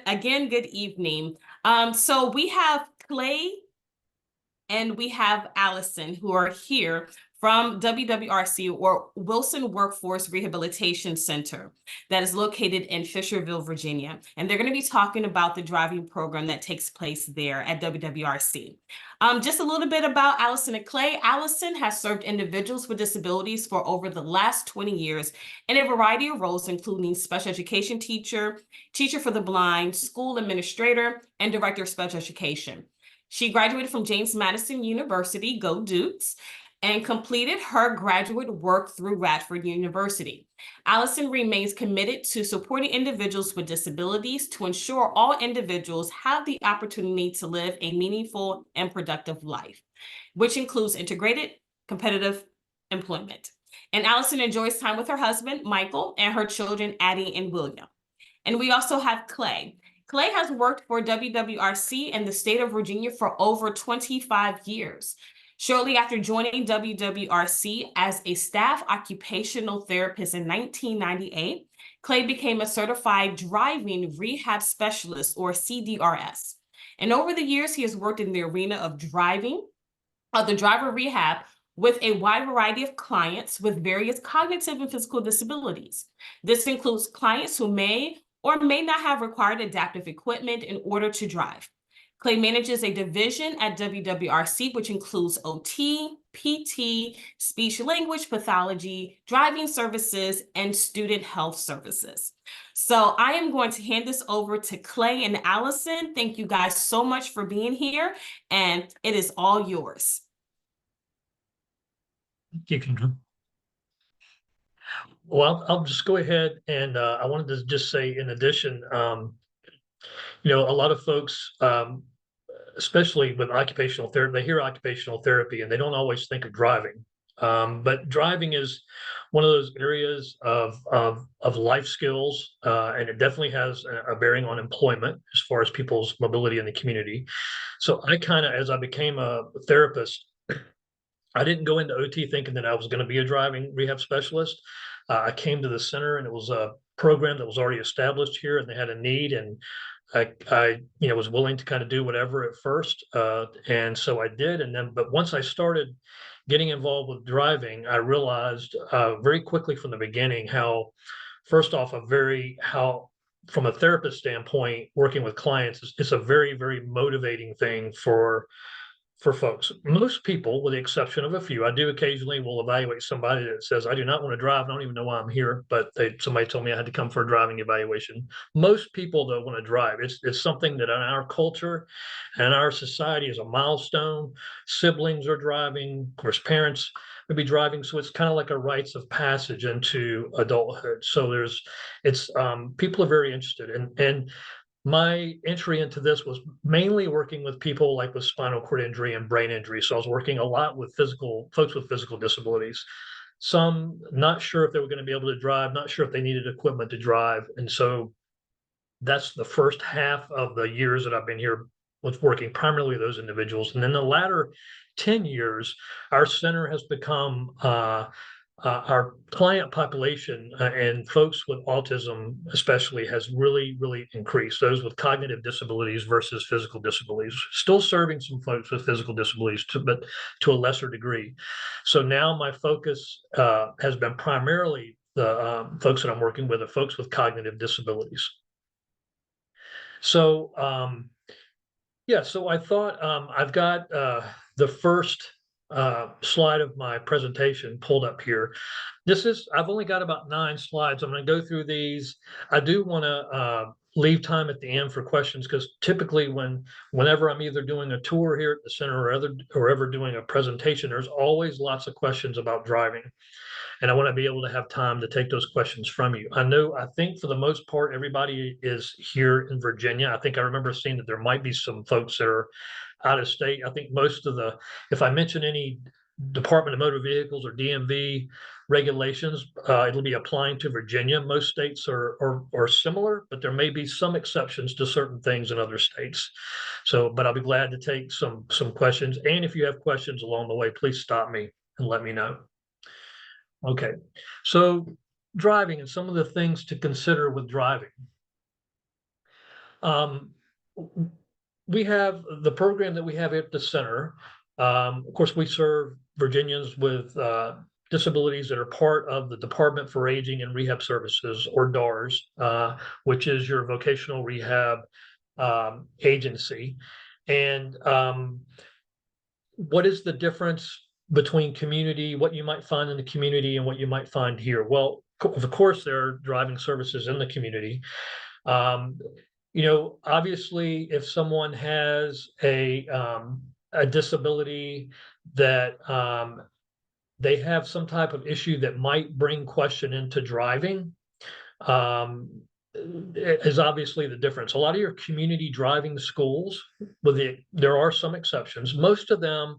Again, good evening. So we have Clay and we have Allison who are here from WWRC, or Wilson Workforce Rehabilitation Center, that is located in Fisherville, Virginia. And they're going to be talking about the driving program that takes place there at WWRC. Just a little bit about Allison and Clay. Allison has served individuals with disabilities for over the last 20 years in a variety of roles, including special education teacher, teacher for the blind, school administrator, and director of special education. She graduated from James Madison University, go Dukes, and completed her graduate work through Radford University. Allison remains committed to supporting individuals with disabilities to ensure all individuals have the opportunity to live a meaningful and productive life, which includes integrated, competitive employment. And Allison enjoys time with her husband, Michael, and her children, Addie and William. And we also have Clay. Clay has worked for WWRC in the state of Virginia for over 25 years. Shortly after joining WWRC as a staff occupational therapist in 1998, Clay became a certified driving rehab specialist, or CDRS. And over the years, he has worked in the arena of the driver rehab with a wide variety of clients with various cognitive and physical disabilities. This includes clients who may or may not have required adaptive equipment in order to drive. Clay manages a division at WWRC, which includes OT, PT, speech language pathology, driving services, and student health services. So I am going to hand this over to Clay and Allison. Thank you guys so much for being here, and it is all yours. You can. Well, I'll just go ahead and I wanted to just say, in addition, a lot of folks, especially with occupational therapy, they hear occupational therapy and they don't always think of driving. But driving is one of those areas of life skills, and it definitely has a bearing on employment as far as people's mobility in the community. So I kind of, as I became a therapist, I didn't go into OT thinking that I was going to be a driving rehab specialist. I came to the center and it was a program that was already established here, and they had a need, and I was willing to kind of do whatever at first, and so I did. And then, but once I started getting involved with driving, I realized very quickly from the beginning how, first off, how from a therapist standpoint, working with clients is a very, very motivating thing for folks. Most people, with the exception of a few, I do occasionally will evaluate somebody that says, I do not want to drive. I don't even know why I'm here, but somebody told me I had to come for a driving evaluation. Most people, though, want to drive. It's something that in our culture and our society is a milestone. Siblings are driving. Of course, parents may be driving. So it's kind of like a rites of passage into adulthood. So people are very interested. And my entry into this was mainly working with people like with spinal cord injury and brain injury. So I was working a lot with folks with physical disabilities. Some not sure if they were going to be able to drive, not sure if they needed equipment to drive. And so that's the first half of the years that I've been here, was working primarily with those individuals. And then the latter 10 years, our center has become our client population, and folks with autism especially, has really, really increased. Those with cognitive disabilities versus physical disabilities. Still serving some folks with physical disabilities, but to a lesser degree. So now my focus has been primarily the folks that I'm working with, the folks with cognitive disabilities. So so I thought I've got the first slide of my presentation pulled up here. I've only got about 9 slides. I'm going to go through these. I do want to leave time at the end for questions, because typically whenever I'm either doing a tour here at the center or ever doing a presentation, there's always lots of questions about driving. And I want to be able to have time to take those questions from you. I think for the most part, everybody is here in Virginia. I think I remember seeing that there might be some folks that are out of state. I think if I mention any Department of Motor Vehicles or DMV regulations, it'll be applying to Virginia. Most states are similar, but there may be some exceptions to certain things in other states. So, but I'll be glad to take some questions. And if you have questions along the way, please stop me and let me know. Okay, so driving and some of the things to consider with driving. Um, we have the program that we have at the center. Of course, we serve Virginians with disabilities that are part of the Department for Aging and Rehab Services, or DARS, which is your vocational rehab agency. And what is the difference between community, what you might find in the community and what you might find here? Well, of course, there are driving services in the community. Um, obviously, if someone has a disability that they have some type of issue that might bring question into driving, um, is obviously the difference. A lot of your community driving schools, there are some exceptions. Most of them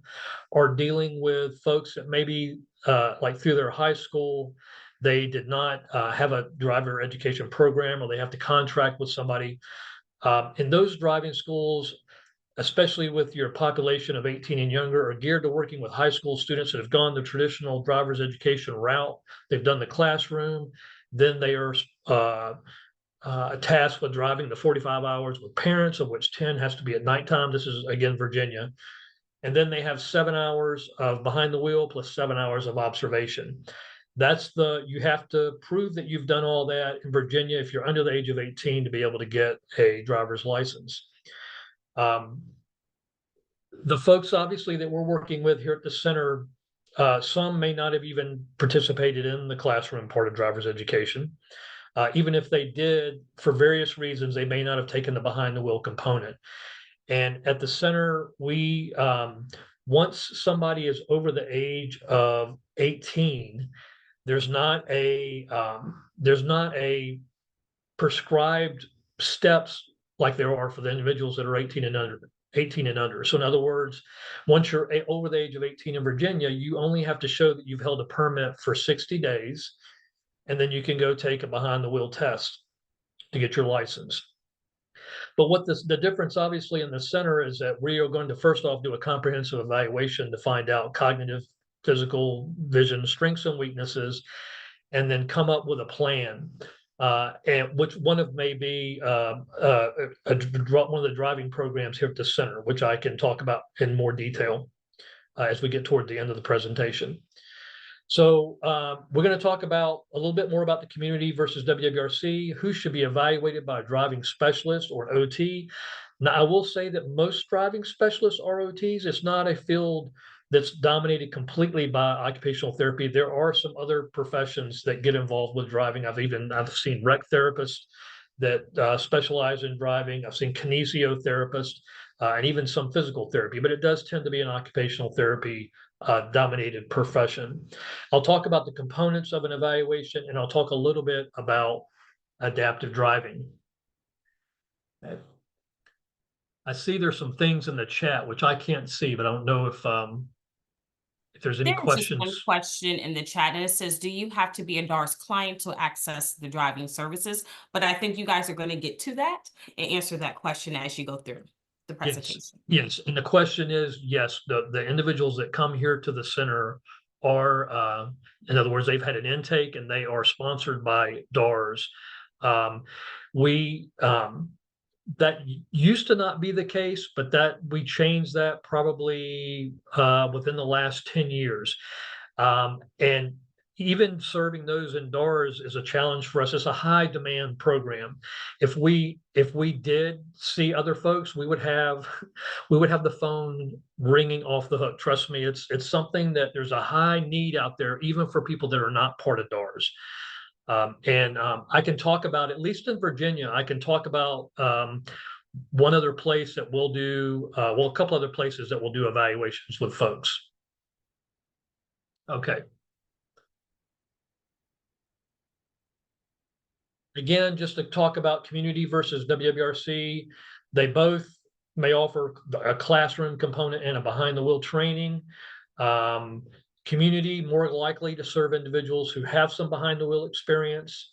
are dealing with folks that maybe like through their high school, they did not have a driver education program, or they have to contract with somebody. In those driving schools, especially with your population of 18 and younger, are geared to working with high school students that have gone the traditional driver's education route. They've done the classroom, then they are tasked with driving the 45 hours with parents, of which 10 has to be at nighttime. This is, again, Virginia. And then they have 7 hours of behind the wheel plus 7 hours of observation. You have to prove that you've done all that in Virginia if you're under the age of 18 to be able to get a driver's license. The folks, obviously, that we're working with here at the center, some may not have even participated in the classroom part of driver's education. Even if they did, for various reasons, they may not have taken the behind the wheel component. And at the center, we once somebody is over the age of 18, there's not a prescribed steps like there are for the individuals that are 18 and under. So in other words, once you're over the age of 18 in Virginia, you only have to show that you've held a permit for 60 days, and then you can go take a behind the wheel test to get your license. But the difference, obviously, in the center is that we are going to first off do a comprehensive evaluation to find out cognitive, physical, vision, strengths and weaknesses, and then come up with a plan. And which one of may be one of the driving programs here at the center, which I can talk about in more detail as we get toward the end of the presentation. So we're going to talk about a little bit more about the community versus WWRC, who should be evaluated by a driving specialist or an OT. Now, I will say that most driving specialists are OTs. It's not a field that's dominated completely by occupational therapy. There are some other professions that get involved with driving. I've seen rec therapists that specialize in driving. I've seen kinesiotherapists and even some physical therapy, but it does tend to be an occupational therapy dominated profession. I'll talk about the components of an evaluation, and I'll talk a little bit about adaptive driving. I see there's some things in the chat which I can't see, but I don't know if there's any There's just one questions. question in the chat, and it says, do you have to be a DARS client to access the driving services? But I think you guys are going to get to that and answer that question as you go through the presentation. Yes. And the question is, yes, the individuals that come here to the center are, in other words, they've had an intake and they are sponsored by DARS. That used to not be the case, but that we changed that probably within the last 10 years. And even serving those in DARS is a challenge for us. It's a high demand program. If we did see other folks, we would have the phone ringing off the hook. Trust me, it's something that there's a high need out there, even for people that are not part of DARS. I can talk about, at least in Virginia, I can talk about one other place that we'll do, a couple other places that will do evaluations with folks. Okay. Again, just to talk about community versus WWRC, they both may offer a classroom component and a behind the wheel training. Community more likely to serve individuals who have some behind the wheel experience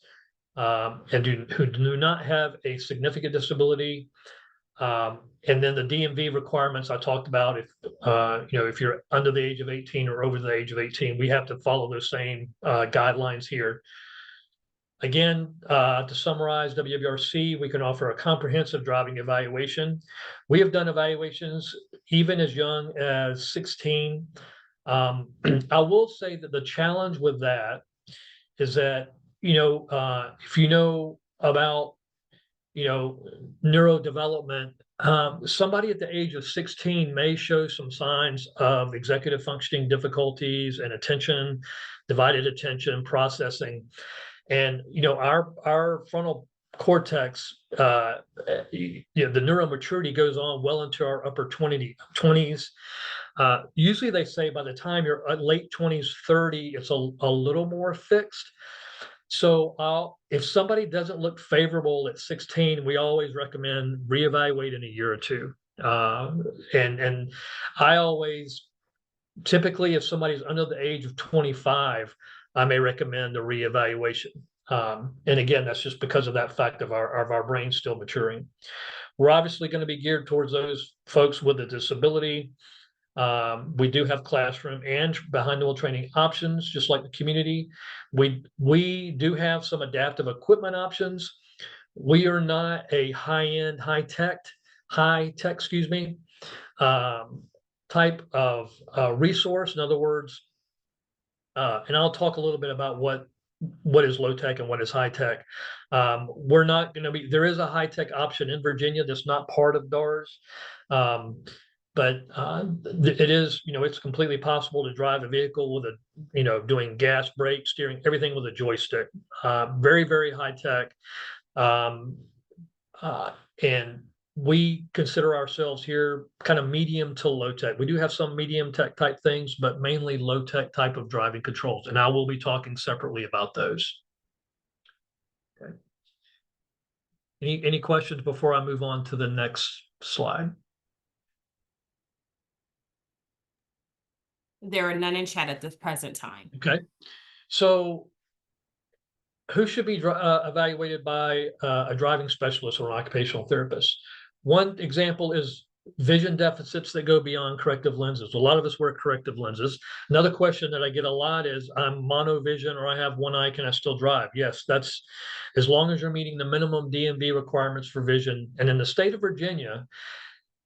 and who do not have a significant disability. And then the DMV requirements I talked about, if you're under the age of 18 or over the age of 18, we have to follow those same guidelines here. Again, to summarize WWRC, we can offer a comprehensive driving evaluation. We have done evaluations even as young as 16. I will say that the challenge with that is that, if you know about, neurodevelopment, somebody at the age of 16 may show some signs of executive functioning difficulties and attention, divided attention, processing. And our frontal cortex, the neuromaturity goes on well into our upper 20s. Usually they say by the time you're late 20s, 30, it's a little more fixed. So if somebody doesn't look favorable at 16, we always recommend reevaluate in a year or two. And I always typically, if somebody's under the age of 25, I may recommend a reevaluation. And again, that's just because of that fact of our brain still maturing. We're obviously going to be geared towards those folks with a disability. We do have classroom and behind the wheel training options, just like the community. We do have some adaptive equipment options. We are not a high-end, high-tech, excuse me, type of resource. In other words, and I'll talk a little bit about what is low tech and what is high tech. We're not going to be, there is a high tech option in Virginia that's not part of DARS. But it is, it's completely possible to drive a vehicle with doing gas, brake, steering, everything with a joystick. Very, very high tech. And we consider ourselves here kind of medium to low tech. We do have some medium tech type things, but mainly low tech type of driving controls. And I will be talking separately about those. Okay. Any questions before I move on to the next slide? There are none in chat at this present time. Okay. So who should be evaluated by a driving specialist or an occupational therapist? One example is vision deficits that go beyond corrective lenses. A lot of us wear corrective lenses. Another question that I get a lot is, I'm monovision or I have one eye, can I still drive? Yes, that's as long as you're meeting the minimum DMV requirements for vision. And in the state of Virginia,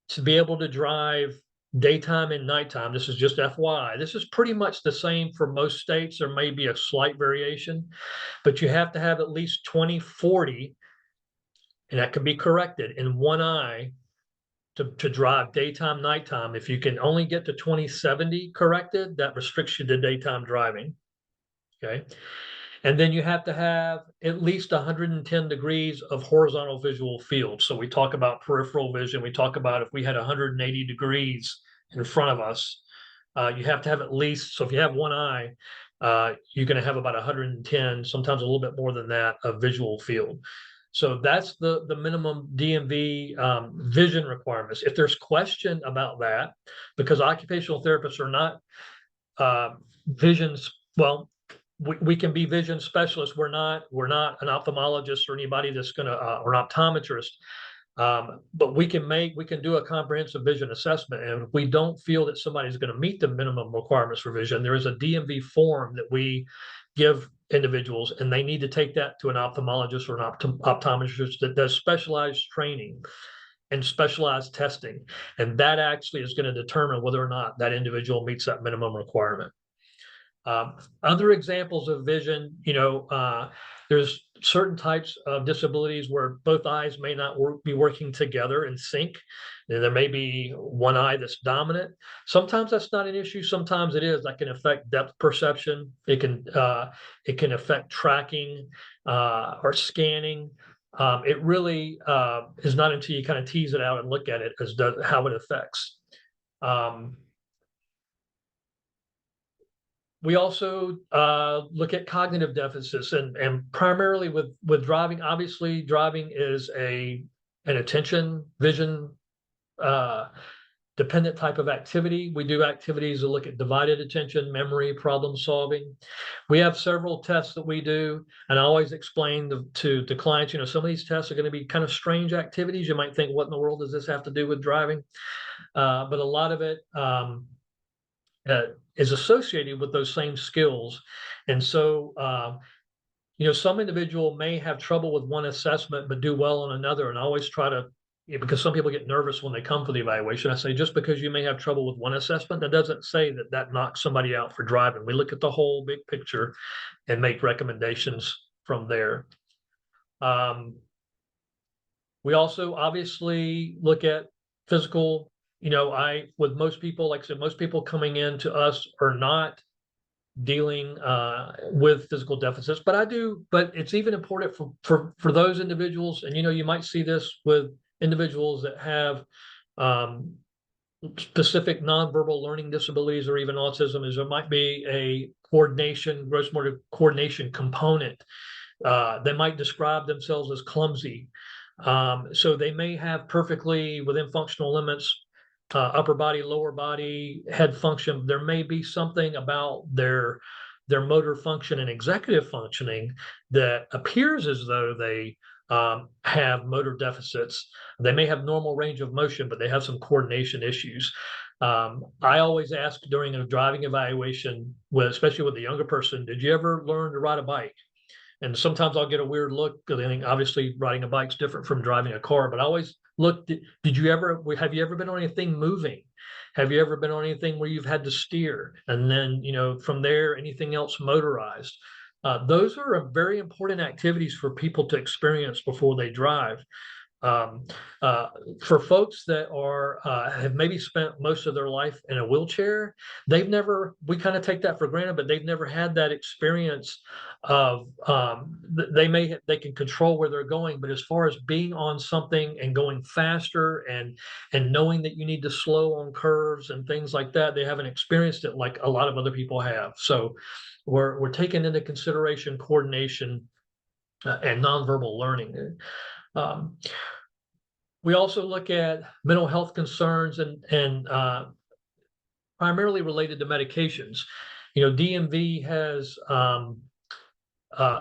to be able to drive daytime and nighttime, this is just FYI, this is pretty much the same for most states. There may be a slight variation, but you have to have at least 20/40, and that can be corrected, in one eye to drive daytime, nighttime. If you can only get to 20/70 corrected, that restricts you to daytime driving. Okay. And then you have to have at least 110 degrees of horizontal visual field. So we talk about peripheral vision. We talk about if we had 180 degrees in front of us, you have to have at least, so if you have one eye, you're going to have about 110, sometimes a little bit more than that, of visual field. So that's the minimum DMV vision requirements. If there's question about that, because occupational therapists are not visions, well, we can be vision specialists. We're not an ophthalmologist or anybody that's going to, or an optometrist. But we can do a comprehensive vision assessment. And if we don't feel that somebody's going to meet the minimum requirements for vision, there is a DMV form that we give individuals, and they need to take that to an ophthalmologist or an optometrist that does specialized training and specialized testing. And that actually is going to determine whether or not that individual meets that minimum requirement. Other examples of vision, there's certain types of disabilities where both eyes may not be working together in sync. And there may be one eye that's dominant. Sometimes that's not an issue. Sometimes it is. That can affect depth perception. It can affect tracking or scanning. It really is not until you kind of tease it out and look at it as to how it affects. We also look at cognitive deficits, and primarily with driving. Obviously, driving is an attention, vision dependent type of activity. We do activities that look at divided attention, memory, problem solving. We have several tests that we do, and I always explain to clients, some of these tests are going to be kind of strange activities. You might think, what in the world does this have to do with driving? But a lot of it is associated with those same skills. And so some individual may have trouble with one assessment but do well on another, and I always try to, because some people get nervous when they come for the evaluation, I say, just because you may have trouble with one assessment, that doesn't say that that knocks somebody out for driving. We look at the whole big picture and make recommendations from there. We also obviously look at physical, with most people, like I said, most people coming in to us are not dealing with physical deficits, but it's even important for those individuals. And you might see this with individuals that have specific nonverbal learning disabilities or even autism, is there might be a gross motor coordination component. They might describe themselves as clumsy. So they may have perfectly within functional limits upper body, lower body, head function. There may be something about their motor function and executive functioning that appears as though they have motor deficits. They may have normal range of motion, but they have some coordination issues. I always ask during a driving evaluation, especially with a younger person, did you ever learn to ride a bike? And sometimes I'll get a weird look because I think obviously riding a bike's different from driving a car. But I always look, have you ever been on anything moving? Have you ever been on anything where you've had to steer? And then, from there, anything else motorized? Those are very important activities for people to experience before they drive. For folks that have maybe spent most of their life in a wheelchair, we kind of take that for granted, but they've never had that experience of they can control where they're going, but as far as being on something and going faster and knowing that you need to slow on curves and things like that, they haven't experienced it like a lot of other people have. So we're taking into consideration coordination and nonverbal learning. We also look at mental health concerns and primarily related to medications. DMV has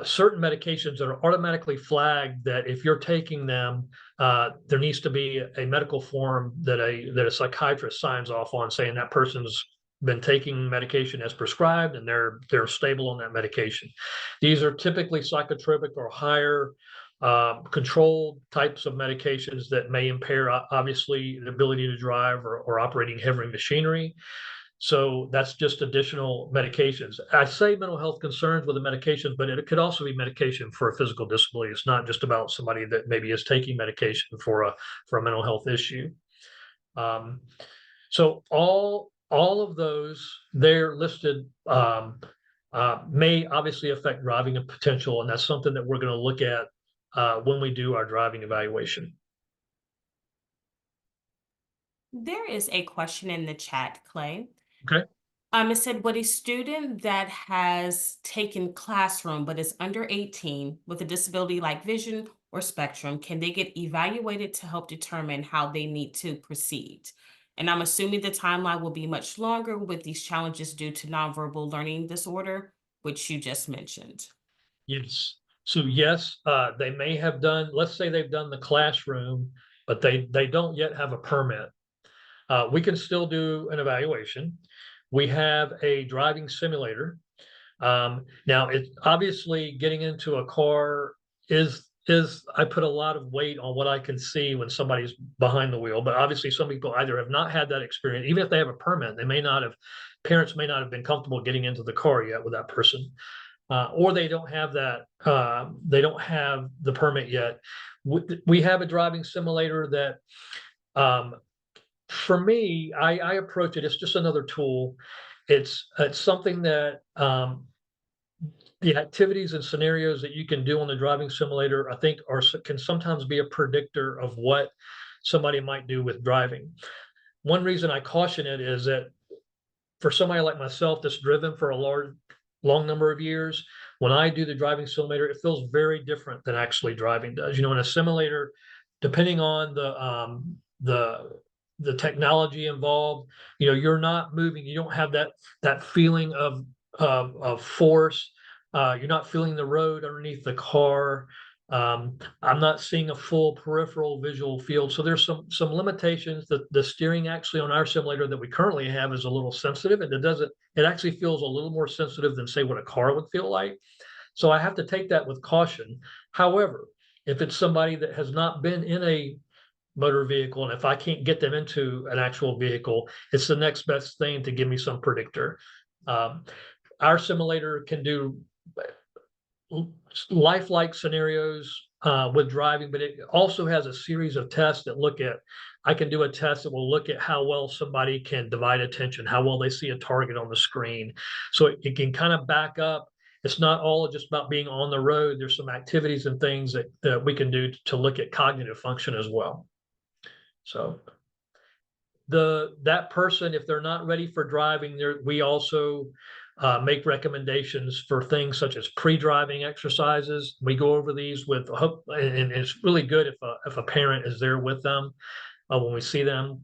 certain medications that are automatically flagged that if you're taking them, there needs to be a medical form that a psychiatrist signs off on saying that person's been taking medication as prescribed and they're stable on that medication. These are typically psychotropic or higher controlled types of medications that may impair obviously the ability to drive or operating heavy machinery. So that's just additional medications. I say mental health concerns with the medications, but it could also be medication for a physical disability. It's not just about somebody that maybe is taking medication for a mental health issue. So all of those, they're listed, may obviously affect driving potential, and that's something that we're going to look at when we do our driving evaluation. There is a question in the chat, Clay. Okay. It said, would a student that has taken classroom but is under 18 with a disability like vision or spectrum, can they get evaluated to help determine how they need to proceed? And I'm assuming the timeline will be much longer with these challenges due to nonverbal learning disorder, which you just mentioned. Yes. So yes, they may have done, let's say they've done the classroom, but they don't yet have a permit. We can still do an evaluation. We have a driving simulator. Now, it's obviously getting into a car is I put a lot of weight on what I can see when somebody's behind the wheel. But obviously, some people either have not had that experience, even if they have a permit, parents may not have been comfortable getting into the car yet with that person. Or they don't have that, they don't have the permit yet. We have a driving simulator that, for me, I approach it, it's just another tool. It's something that the activities and scenarios that you can do on the driving simulator, I think, can sometimes be a predictor of what somebody might do with driving. One reason I caution it is that for somebody like myself that's driven for a long number of years, when I do the driving simulator, it feels very different than actually driving does. In a simulator, depending on the technology involved, you're not moving. You don't have that feeling of force. You're not feeling the road underneath the car. I'm not seeing a full peripheral visual field. So there's some limitations. The steering actually on our simulator that we currently have is a little sensitive, and it actually feels a little more sensitive than say what a car would feel like. So I have to take that with caution. However, if it's somebody that has not been in a motor vehicle, and if I can't get them into an actual vehicle, it's the next best thing to give me some predictor. Um, our simulator can do lifelike scenarios with driving, but it also has a series of tests that look at. I can do a test that will look at how well somebody can divide attention, how well they see a target on the screen. So it can kind of back up. It's not all just about being on the road. There's some activities and things that we can do to look at cognitive function as well. So that person, if they're not ready for driving, we also make recommendations for things such as pre-driving exercises. We go over these with hope, and it's really good if a parent is there with them when we see them.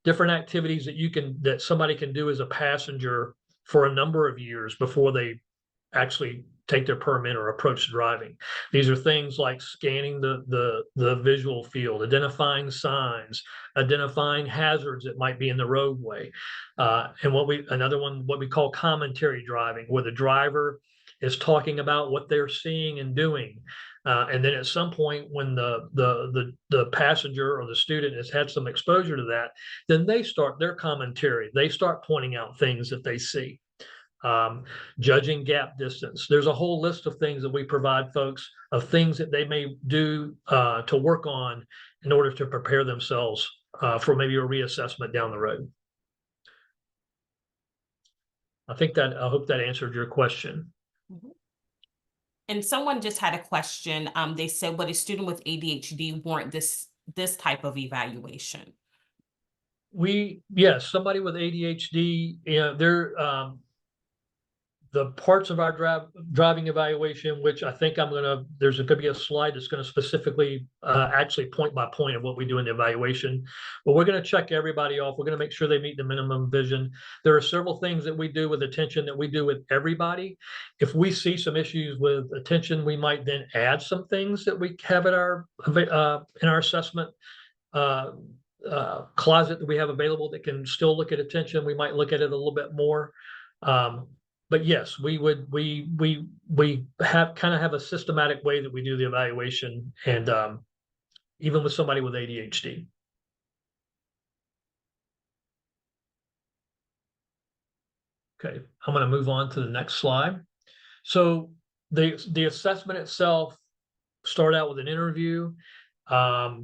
Different activities that somebody can do as a passenger for a number of years before they actually take their permit or approach driving. These are things like scanning the visual field, identifying signs, identifying hazards that might be in the roadway. And another one, what we call commentary driving, where the driver is talking about what they're seeing and doing. And then at some point when the passenger or the student has had some exposure to that, then they start their commentary. They start pointing out things that they see. Judging gap distance. There's a whole list of things that we provide folks of things that they may do to work on in order to prepare themselves for maybe a reassessment down the road. I hope that answered your question. Mm-hmm. And someone just had a question. They said, would a student with ADHD warrant this type of evaluation? Yes, somebody with ADHD, they're the parts of our driving evaluation, which I think there's going to be a slide that's going to specifically actually point by point of what we do in the evaluation. But we're going to check everybody off. We're going to make sure they meet the minimum vision. There are several things that we do with attention that we do with everybody. If we see some issues with attention, we might then add some things that we have in our assessment closet that we have available that can still look at attention. We might look at it a little bit more. But yes, we have a systematic way that we do the evaluation, and even with somebody with ADHD. Okay, I'm going to move on to the next slide. So the assessment itself start out with an interview. I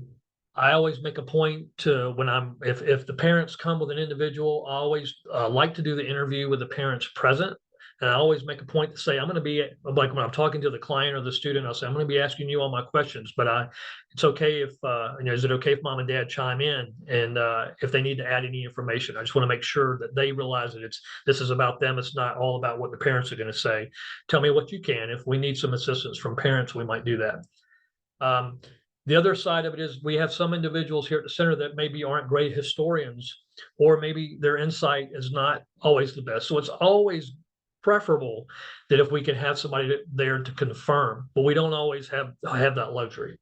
always make a point to if the parents come with an individual, I always like to do the interview with the parents present. And I always make a point to say, I'm going to be like when I'm talking to the client or the student, I'll say, I'm going to be asking you all my questions, but it's okay if, is it okay if mom and dad chime in? And if they need to add any information, I just want to make sure that they realize that this is about them. It's not all about what the parents are going to say. Tell me what you can. If we need some assistance from parents, we might do that. The other side of it is we have some individuals here at the center that maybe aren't great historians, or maybe their insight is not always the best. So it's always preferable that if we can have somebody there to confirm, but we don't always have that luxury.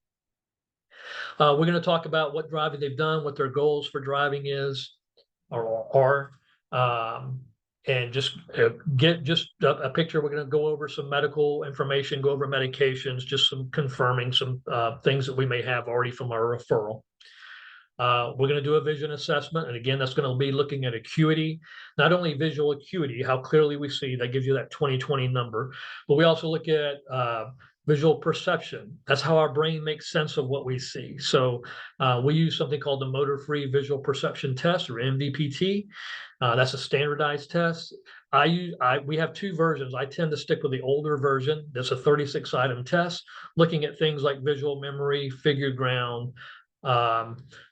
We're going to talk about what driving they've done, what their goals for driving is, or and just get a picture. We're going to go over some medical information, go over medications, just some confirming some things that we may have already from our referral. We're going to do a vision assessment. And again, that's going to be looking at acuity, not only visual acuity, how clearly we see, that gives you that 20/20 number, but we also look at visual perception. That's how our brain makes sense of what we see. So we use something called the motor-free visual perception test, or MVPT. That's a standardized test. We have two versions. I tend to stick with the older version. That's a 36-item test, looking at things like visual memory, figure ground,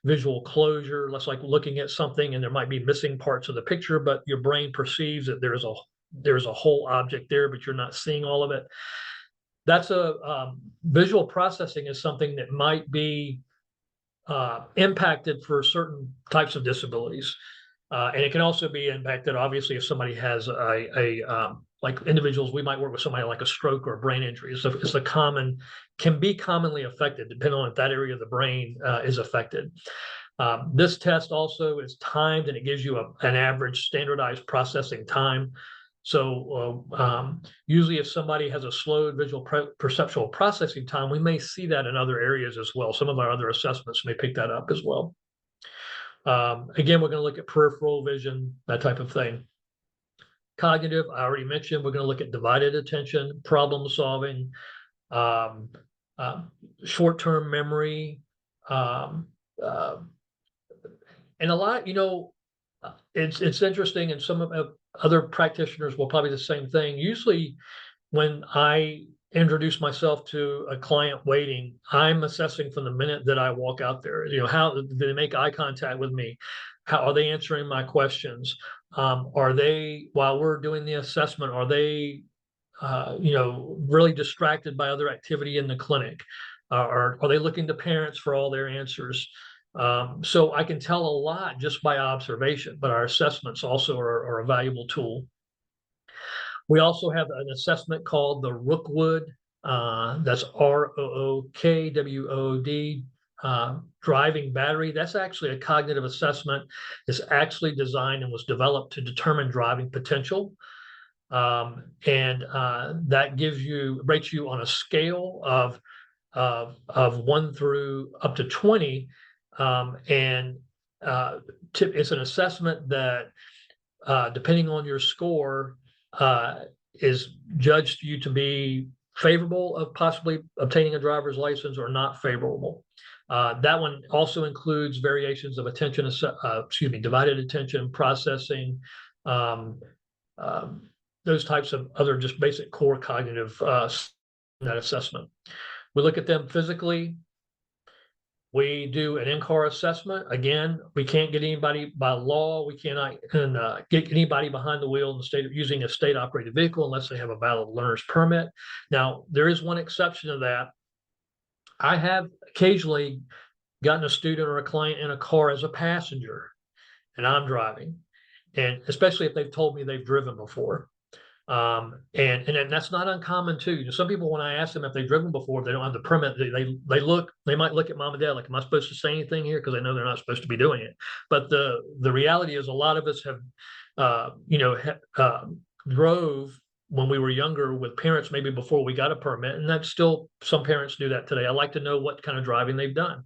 visual closure. That's like looking at something and there might be missing parts of the picture, but your brain perceives that there's a whole object there, but you're not seeing all of it. That's visual processing is something that might be impacted for certain types of disabilities. And it can also be impacted, obviously, if somebody has like individuals, we might work with somebody like a stroke or a brain injury. Can be commonly affected depending on if that area of the brain is affected. This test also is timed, and it gives you an average standardized processing time. So usually if somebody has a slowed visual perceptual processing time, we may see that in other areas as well. Some of our other assessments may pick that up as well. Again, we're going to look at peripheral vision, that type of thing. Cognitive, I already mentioned, we're going to look at divided attention, problem solving, short-term memory, um, uh, and a lot, it's interesting, and some of other practitioners will probably the same thing. Usually when I introduce myself to a client waiting, I'm assessing from the minute that I walk out there. How do they make eye contact with me? How are they answering my questions? Are they, while we're doing the assessment, are they, really distracted by other activity in the clinic? Or are they looking to parents for all their answers? So I can tell a lot just by observation, but our assessments also are a valuable tool. We also have an assessment called the Rookwood, that's ROOKWOD, driving battery. That's actually a cognitive assessment. It's actually designed and was developed to determine driving potential. And that rates you on a scale of 1 through up to 20. And it's an assessment that, depending on your score, is judged you to be favorable of possibly obtaining a driver's license or not favorable. That one also includes variations of attention, divided attention, processing, those types of other just basic core cognitive that assessment. We look at them physically. We do an in-car assessment. Again, we can't get anybody by law. We cannot get anybody behind the wheel in the state of using a state-operated vehicle unless they have a valid learner's permit. Now, there is one exception to that. I have occasionally gotten a student or a client in a car as a passenger, and I'm driving, and especially if they've told me they've driven before. And that's not uncommon too. Some people, when I ask them if they've driven before, if they don't have the permit, they might look at mom and dad like, am I supposed to say anything here? Because they know they're not supposed to be doing it. But the reality is a lot of us have, drove when we were younger with parents, maybe before we got a permit. And that's still, some parents do that today. I like to know what kind of driving they've done.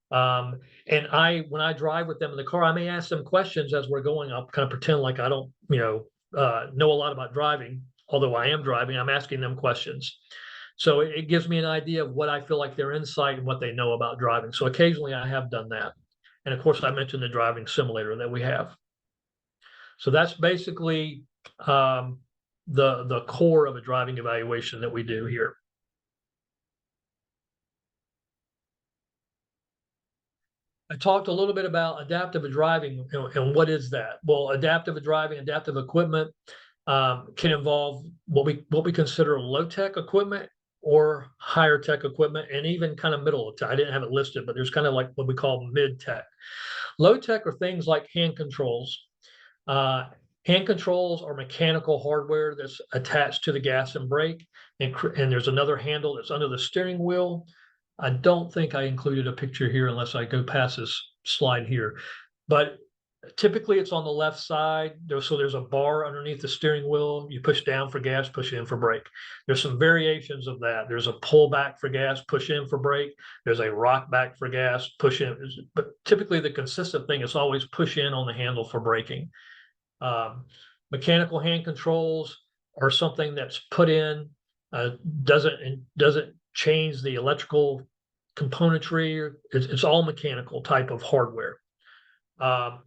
And when I drive with them in the car, I may ask them questions as we're going. I'll kind of pretend like I don't, know a lot about driving, although I am driving. I'm asking them questions. So it gives me an idea of what I feel like their insight and what they know about driving. So occasionally I have done that. And of course, I mentioned the driving simulator that we have. So that's basically the core of a driving evaluation that we do here. I talked a little bit about adaptive driving, and what is that? Well, adaptive driving, adaptive equipment can involve what we consider low-tech equipment or higher tech equipment, and even kind of middle tech. I didn't have it listed, but there's kind of like what we call mid-tech. Low-tech are things like hand controls. Hand controls are mechanical hardware that's attached to the gas and brake, and there's another handle that's under the steering wheel. I don't think I included a picture here unless I go past this slide here, but typically it's on the left side. So there's a bar underneath the steering wheel. You push down for gas, push in for brake. There's some variations of that. There's a pull back for gas, push in for brake. There's a rock back for gas, push in. But typically the consistent thing is always push in on the handle for braking. Mechanical hand controls are something that's put in, doesn't change the electrical componentry. It's all mechanical type of hardware.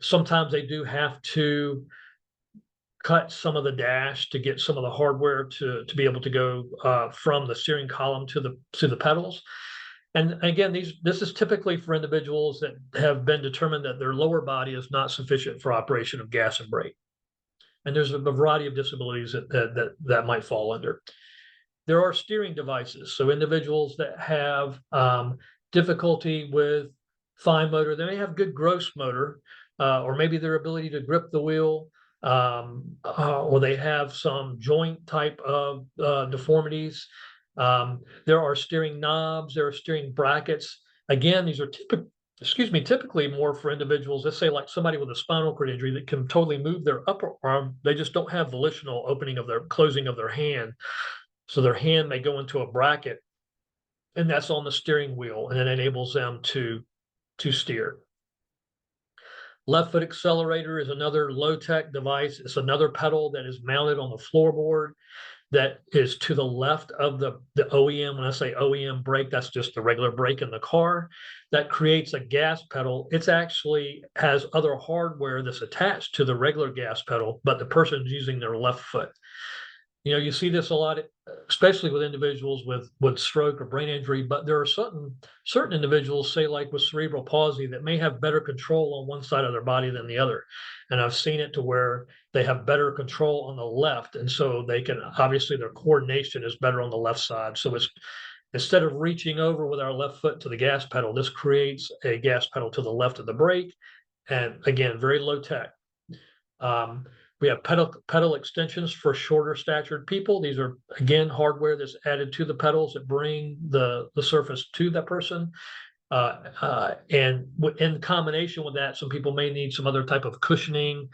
Sometimes they do have to cut some of the dash to get some of the hardware to be able to go from the steering column to the pedals. And again, this is typically for individuals that have been determined that their lower body is not sufficient for operation of gas and brake. And there's a variety of disabilities that might fall under. There are steering devices. So individuals that have difficulty with fine motor, they may have good gross motor, or maybe their ability to grip the wheel, or they have some joint type of deformities. There are steering knobs, there are steering brackets. Again, these are excuse me, typically more for individuals, let's say like somebody with a spinal cord injury that can totally move their upper arm, they just don't have volitional opening of their closing of their hand. So their hand may go into a bracket, and that's on the steering wheel, and it enables them to steer. Left foot accelerator is another low-tech device. It's another pedal that is mounted on the floorboard that is to the left of the OEM. When I say OEM brake, that's just the regular brake in the car. That creates a gas pedal. It's actually has other hardware that's attached to the regular gas pedal, but the person's using their left foot. You know, you see this a lot, especially with individuals with stroke or brain injury, but there are certain individuals, say like with cerebral palsy, that may have better control on one side of their body than the other. And I've seen it to where they have better control on the left. And so they can, obviously their coordination is better on the left side. So it's, instead of reaching over with our left foot to the gas pedal, this creates a gas pedal to the left of the brake. And again, very low tech. We have pedal extensions for shorter statured people. These are, again, hardware that's added to the pedals that bring the surface to that person. And in combination with that, some people may need some other type of cushioning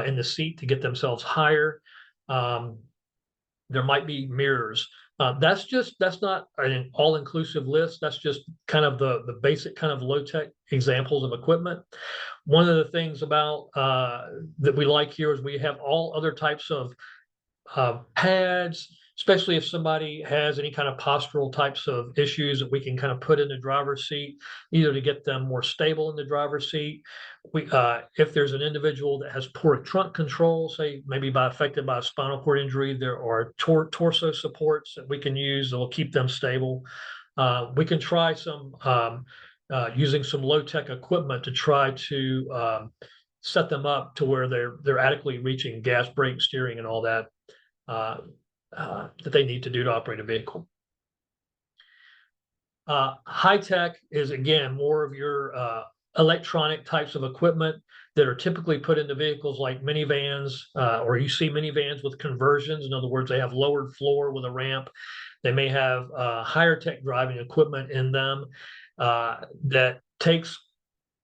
in the seat to get themselves higher. There might be mirrors. That's not an all-inclusive list. That's just kind of the basic kind of low-tech examples of equipment. One of the things about that we like here is we have all other types of pads, especially if somebody has any kind of postural types of issues that we can kind of put in the driver's seat, either to get them more stable in the driver's seat. If there's an individual that has poor trunk control, say maybe affected by a spinal cord injury, there are torso supports that we can use that will keep them stable. We can try some using some low-tech equipment to try to set them up to where they're adequately reaching gas, brake, steering, and all that that they need to do to operate a vehicle. High tech is, again, more of your electronic types of equipment that are typically put into vehicles like minivans, or you see minivans with conversions. In other words, they have lowered floor with a ramp. They may have higher tech driving equipment in them that takes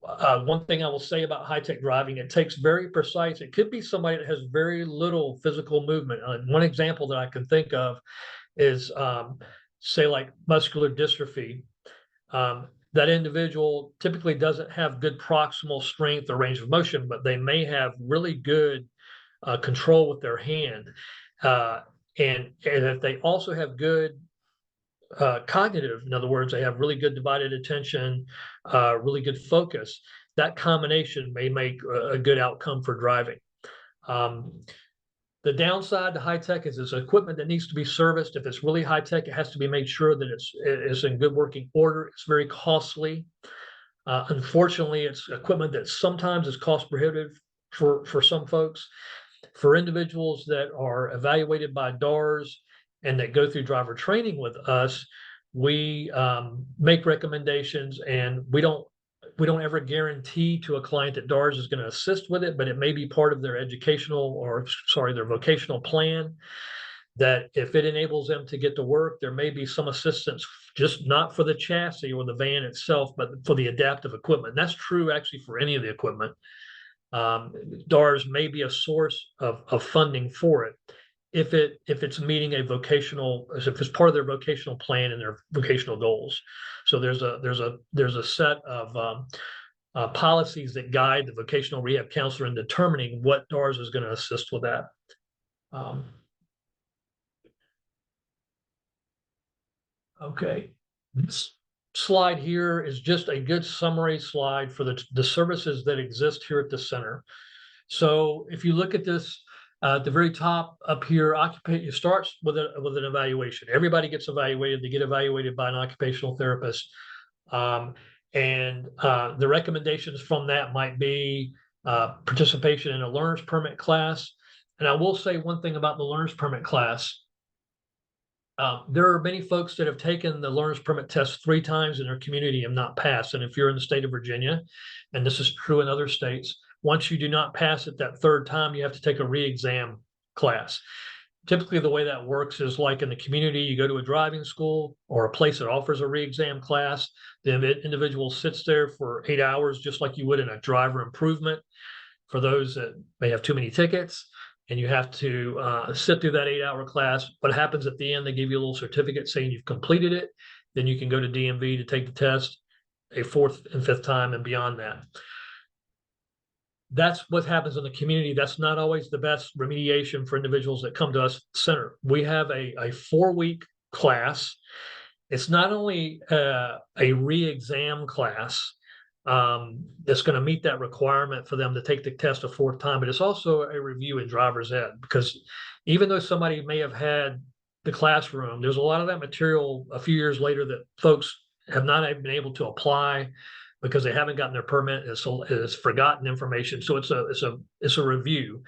one thing I will say about high-tech driving, it takes very precise. It could be somebody that has very little physical movement. One example that I can think of is, say, like muscular dystrophy. That individual typically doesn't have good proximal strength or range of motion, but they may have really good control with their hand. And if they also have good cognitive, in other words, they have really good divided attention, really good focus, that combination may make a good outcome for driving. The downside to high tech is it's equipment that needs to be serviced. If it's really high tech, it has to be made sure that it's in good working order. It's very costly. Unfortunately, it's equipment that sometimes is cost prohibitive for some folks. For individuals that are evaluated by DARS and that go through driver training with us, we make recommendations, and we don't ever guarantee to a client that DARS is going to assist with it, but it may be part of their their vocational plan, that if it enables them to get to work, there may be some assistance, just not for the chassis or the van itself, but for the adaptive equipment. And that's true actually for any of the equipment. DARS may be a source of funding for it if it's meeting if it's part of their vocational plan and their vocational goals. So there's a set of policies that guide the vocational rehab counselor in determining what DARS is going to assist with that. Okay, this slide here is just a good summary slide for the services that exist here at the center. So if you look at this, at the very top up here, it starts with an evaluation. Everybody gets evaluated. They get evaluated by an occupational therapist. And the recommendations from that might be participation in a learner's permit class. And I will say one thing about the learner's permit class. There are many folks that have taken the learner's permit test 3 times in their community and not passed. And if you're in the state of Virginia, and this is true in other states, once you do not pass it that 3rd time, you have to take a re-exam class. Typically, the way that works is like in the community, you go to a driving school or a place that offers a re-exam class. The individual sits there for 8 hours, just like you would in a driver improvement for those that may have too many tickets. And you have to sit through that 8 hour class. What happens at the end, they give you a little certificate saying you've completed it. Then you can go to DMV to take the test a fourth and fifth time and beyond that. That's what happens in the community. That's not always the best remediation for individuals that come to us center. We have a 4-week class. It's not only a re-exam class that's going to meet that requirement for them to take the test a fourth time, but it's also a review in driver's ed, because even though somebody may have had the classroom, there's a lot of that material a few years later that folks have not been able to apply because they haven't gotten their permit. It's forgotten information. So it's a review.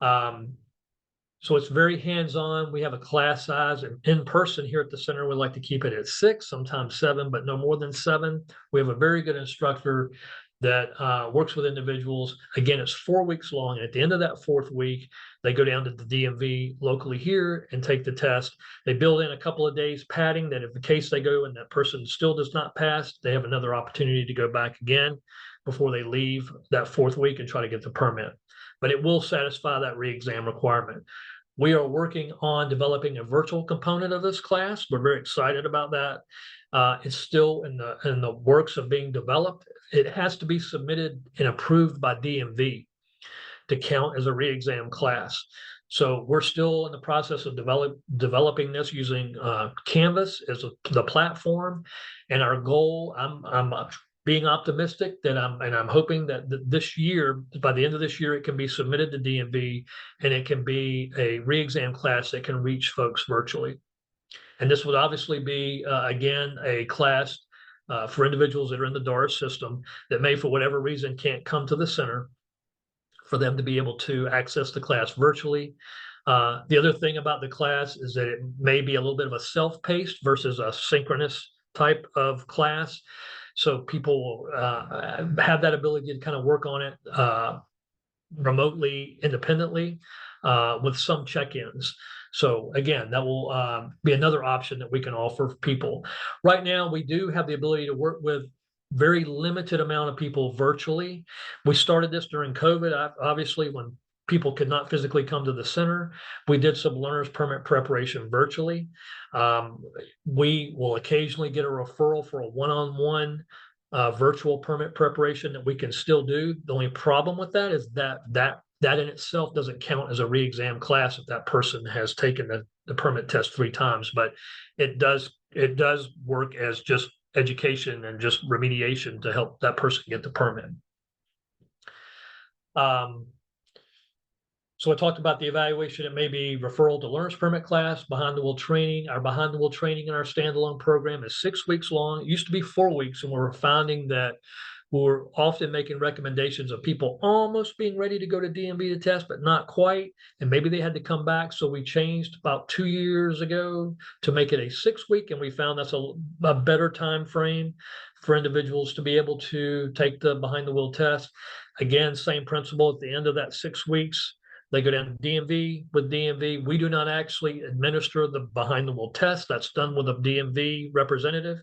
So it's very hands-on. We have a class size, and in person here at the center, we like to keep it at 6, sometimes 7, but no more than 7. We have a very good instructor that works with individuals. Again, it's 4 weeks long. And at the end of that 4th week, they go down to the DMV locally here and take the test. They build in a couple of days padding that if the case they go and that person still does not pass, they have another opportunity to go back again before they leave that 4th week and try to get the permit. But it will satisfy that re-exam requirement. We are working on developing a virtual component of this class. We're very excited about that. It's still in the works of being developed. It has to be submitted and approved by DMV to count as a re-exam class. So we're still in the process of developing this using Canvas as the platform. And our goal, I'm being optimistic that I'm hoping that this year, by the end of this year, it can be submitted to DMV and it can be a re-exam class that can reach folks virtually. And this would obviously be, again, a class for individuals that are in the DARS system that may, for whatever reason, can't come to the center, for them to be able to access the class virtually. The other thing about the class is that it may be a little bit of a self-paced versus a synchronous type of class. So people have that ability to kind of work on it remotely, independently, with some check-ins. So again, that will be another option that we can offer people. Right now, we do have the ability to work with very limited amount of people virtually. We started this during COVID, obviously, when people could not physically come to the center. We did some learner's permit preparation virtually. We will occasionally get a referral for a one-on-one virtual permit preparation that we can still do. The only problem with that is that in itself doesn't count as a re-exam class if that person has taken the permit test 3 times, but it does work as just education and just remediation to help that person get the permit. So I talked about the evaluation. It may be referral to learner's permit class, behind the wheel training. Our behind the wheel training in our standalone program is 6 weeks long. It used to be 4 weeks, and we're finding that we're often making recommendations of people almost being ready to go to DMV to test, but not quite. And maybe they had to come back. So we changed about 2 years ago to make it a 6-week. And we found that's a better time frame for individuals to be able to take the behind the wheel test. Again, same principle at the end of that 6 weeks. They go down to DMV. With DMV, we do not actually administer the behind the wheel test. That's done with a DMV representative,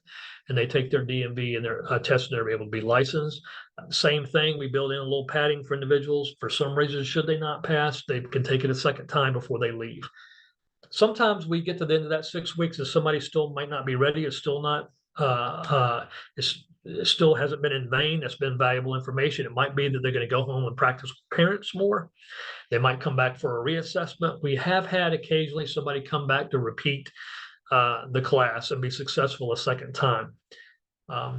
and they take their DMV and their test, and they're able to be licensed. Same thing, we build in a little padding for individuals. For some reason, should they not pass, they can take it a second time before they leave. Sometimes we get to the end of that 6 weeks and somebody still might not be ready. It's still not, it still hasn't been in vain. That's been valuable information. It might be that they're going to go home and practice with parents more. They might come back for a reassessment. We have had occasionally somebody come back to repeat the class and be successful a second time. I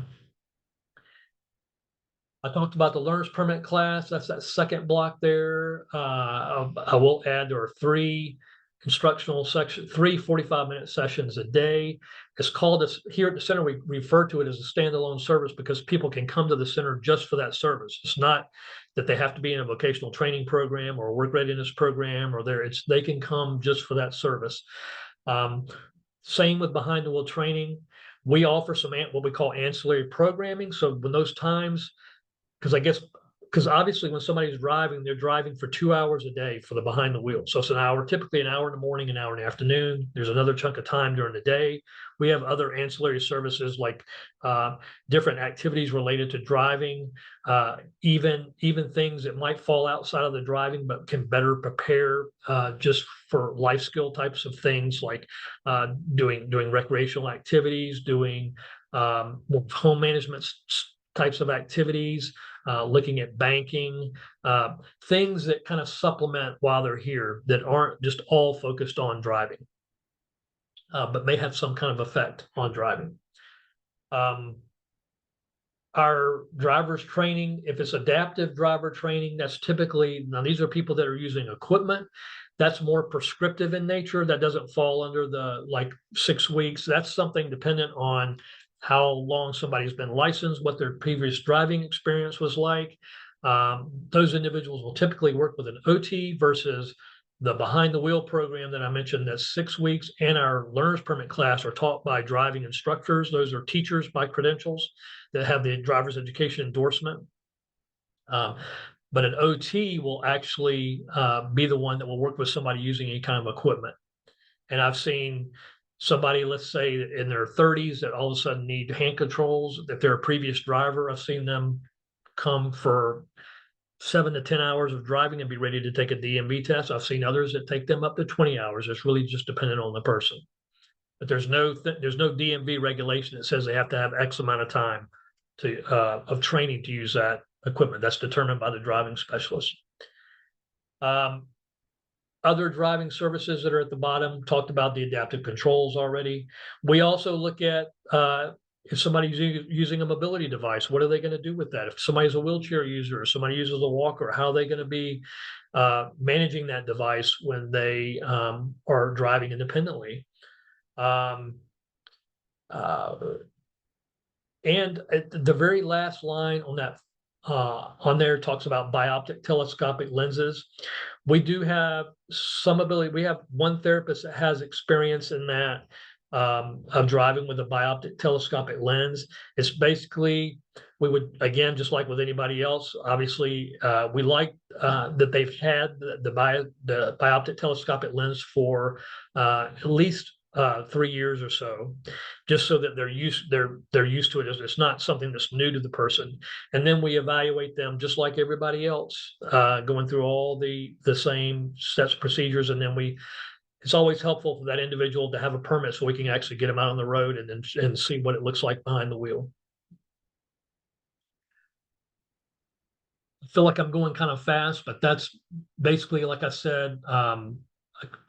talked about the learner's permit class. That's that second block there. I will add there are 3 instructional sections, 3 45-minute sessions a day. It's called this here at the center. We refer to it as a standalone service because people can come to the center just for that service. It's not that they have to be in a vocational training program or a work readiness program, or they can come just for that service. Same with behind the wheel training. We offer some what we call ancillary programming. So when those times, because I guess because obviously when somebody's driving, they're driving for 2 hours a day for the behind the wheel. So it's an hour, typically an hour in the morning, an hour in the afternoon. There's another chunk of time during the day. We have other ancillary services like different activities related to driving, even things that might fall outside of the driving, but can better prepare just for life skill types of things like doing recreational activities, doing home management types of activities, looking at banking, things that kind of supplement while they're here that aren't just all focused on driving, but may have some kind of effect on driving. Our drivers training, if it's adaptive driver training, that's typically, now these are people that are using equipment that's more prescriptive in nature. That doesn't fall under the like 6 weeks. That's something dependent on how long somebody's been licensed, what their previous driving experience was like. Those individuals will typically work with an OT versus the behind the wheel program that I mentioned, that's 6 weeks, and our learner's permit class are taught by driving instructors. Those are teachers by credentials that have the driver's education endorsement. But an OT will actually be the one that will work with somebody using any kind of equipment. And I've seen somebody, let's say in their 30s, that all of a sudden need hand controls. If they're a previous driver, I've seen them come for 7 to 10 hours of driving and be ready to take a DMV test. I've seen others that take them up to 20 hours. It's really just dependent on the person. But there's no DMV regulation that says they have to have X amount of time of training to use that equipment. That's determined by the driving specialist. Other driving services that are at the bottom, talked about the adaptive controls already. We also look at if somebody's using a mobility device, what are they going to do with that? If somebody's a wheelchair user or somebody uses a walker, how are they going to be managing that device when they are driving independently? And at the very last line on that on there talks about bioptic telescopic lenses. We do have some ability. We have one therapist that has experience in that of driving with a bioptic telescopic lens. It's basically, we would, again, just like with anybody else, obviously, we like that they've had the bioptic telescopic lens for at least 3 years or so, just so that they're used to it. It's not something that's new to the person. And then we evaluate them just like everybody else, going through all the same steps, procedures, and then it's always helpful for that individual to have a permit so we can actually get them out on the road and see what it looks like behind the wheel. I feel like I'm going kind of fast, but that's basically, like I said,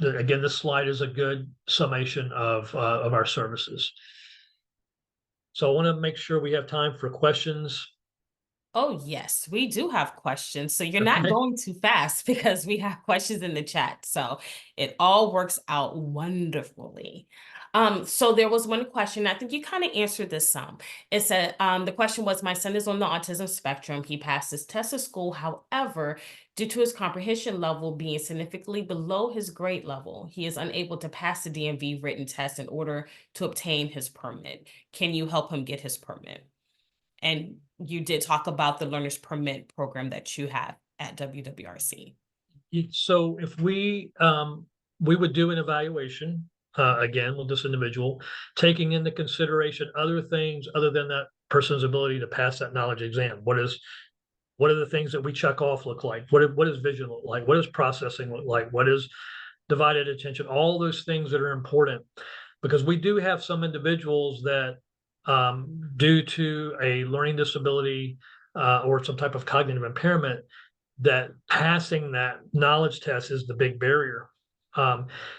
again, this slide is a good summation of our services. So I want to make sure we have time for questions. Oh, yes, we do have questions. So you're not going too fast because we have questions in the chat. So it all works out wonderfully. So there was one question, I think you kind of answered this some. It said, the question was, my son is on the autism spectrum. He passed his test at school. However, due to his comprehension level being significantly below his grade level, he is unable to pass the DMV written test in order to obtain his permit. Can you help him get his permit? And you did talk about the learner's permit program that you have at WWRC. So if we would do an evaluation again with this individual, taking into consideration other things other than that person's ability to pass that knowledge exam. What are the things that we check off look like? What does vision look like? What does processing look like? What is divided attention? All those things that are important, because we do have some individuals that due to a learning disability or some type of cognitive impairment, that passing that knowledge test is the big barrier.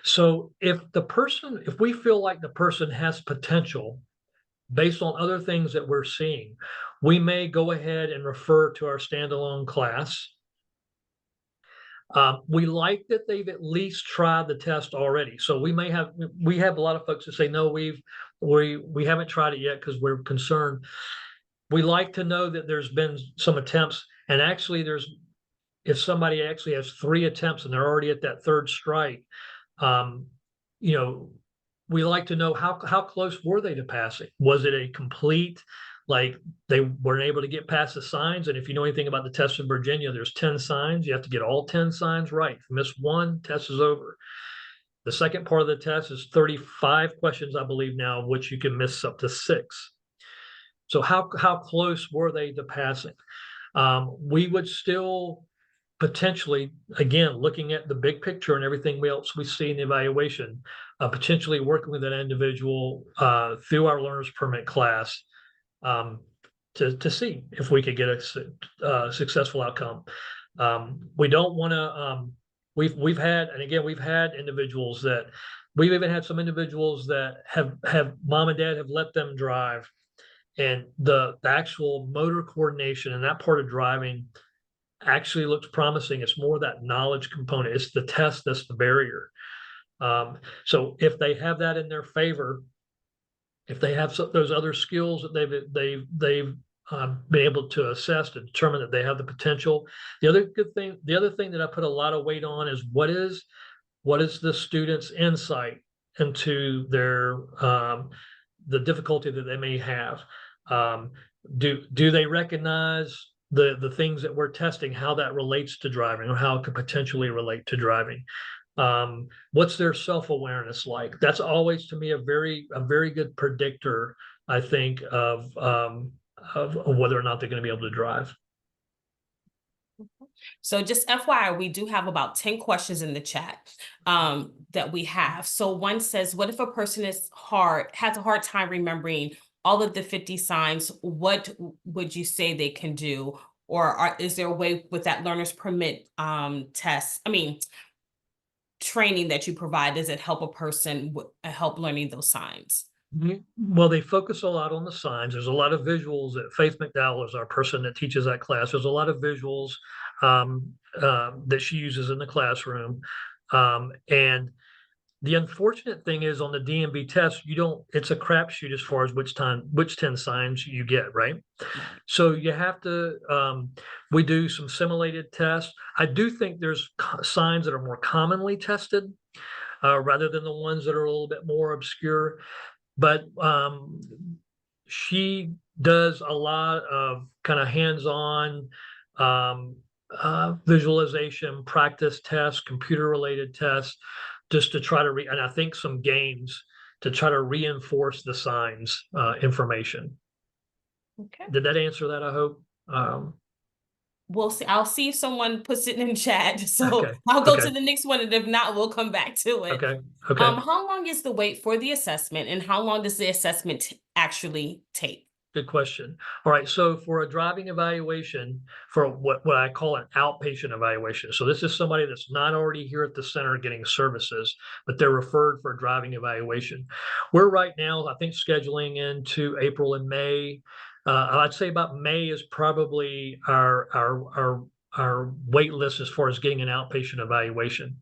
So if we feel like the person has potential based on other things that we're seeing, we may go ahead and refer to our standalone class. We like that they've at least tried the test already. So we have a lot of folks that say, no, we haven't tried it yet because we're concerned. We like to know that there's been some attempts, and actually if somebody actually has 3 attempts and they're already at that 3rd strike, we like to know how close were they to passing? Was it a complete Like they weren't able to get past the signs. And if you know anything about the test in Virginia, there's 10 signs. You have to get all 10 signs right. If you miss one, test is over. The second part of the test is 35 questions, I believe now, of which you can miss up to 6. So how close were they to passing? We would still potentially, again, looking at the big picture and everything else we see in the evaluation, potentially working with that individual through our learner's permit class um, to see if we could get a successful outcome. We don't want to. We've had, and again, we've had individuals that we've even had some individuals that have mom and dad have let them drive, and the actual motor coordination and that part of driving actually looks promising. It's more that knowledge component. It's the test that's the barrier. So if they have that in their favor, if they have those other skills that they've been able to assess to determine that they have the potential. The other thing that I put a lot of weight on is what is the student's insight into their the difficulty that they may have. Do they recognize the things that we're testing, how that relates to driving or how it could potentially relate to driving? What's their self-awareness like? That's always to me a very good predictor, I think, of whether or not they're going to be able to drive. So just FYI, we do have about 10 questions in the chat that we have. So one says, what if a person has a hard time remembering all of the 50 signs? What would you say they can do? Or is there a way with that learner's permit training that you provide, does it help a person help learning those signs? Well, they focus a lot on the signs. There's a lot of visuals that Faith McDowell is our person that teaches that class. There's a lot of visuals that she uses in the classroom. And the unfortunate thing is on the DMV test, it's a crapshoot as far as which 10 signs you get, right? So you have to, we do some simulated tests. I do think there's signs that are more commonly tested rather than the ones that are a little bit more obscure. But she does a lot of kind of hands-on visualization, practice tests, computer-related tests, just to try to and I think some games to try to reinforce the signs information. Okay. Did that answer that? I hope. We'll see. I'll see if someone puts it in chat. So Okay. I'll go to the next one, and if not, we'll come back to it. Okay. Okay. How long is the wait for the assessment, and how long does the assessment actually take? Good question. All right. So for a driving evaluation, for what I call an outpatient evaluation. So this is somebody that's not already here at the center getting services, but they're referred for a driving evaluation. We're right now, I think, scheduling into April and May. I'd say about May is probably our wait list as far as getting an outpatient evaluation.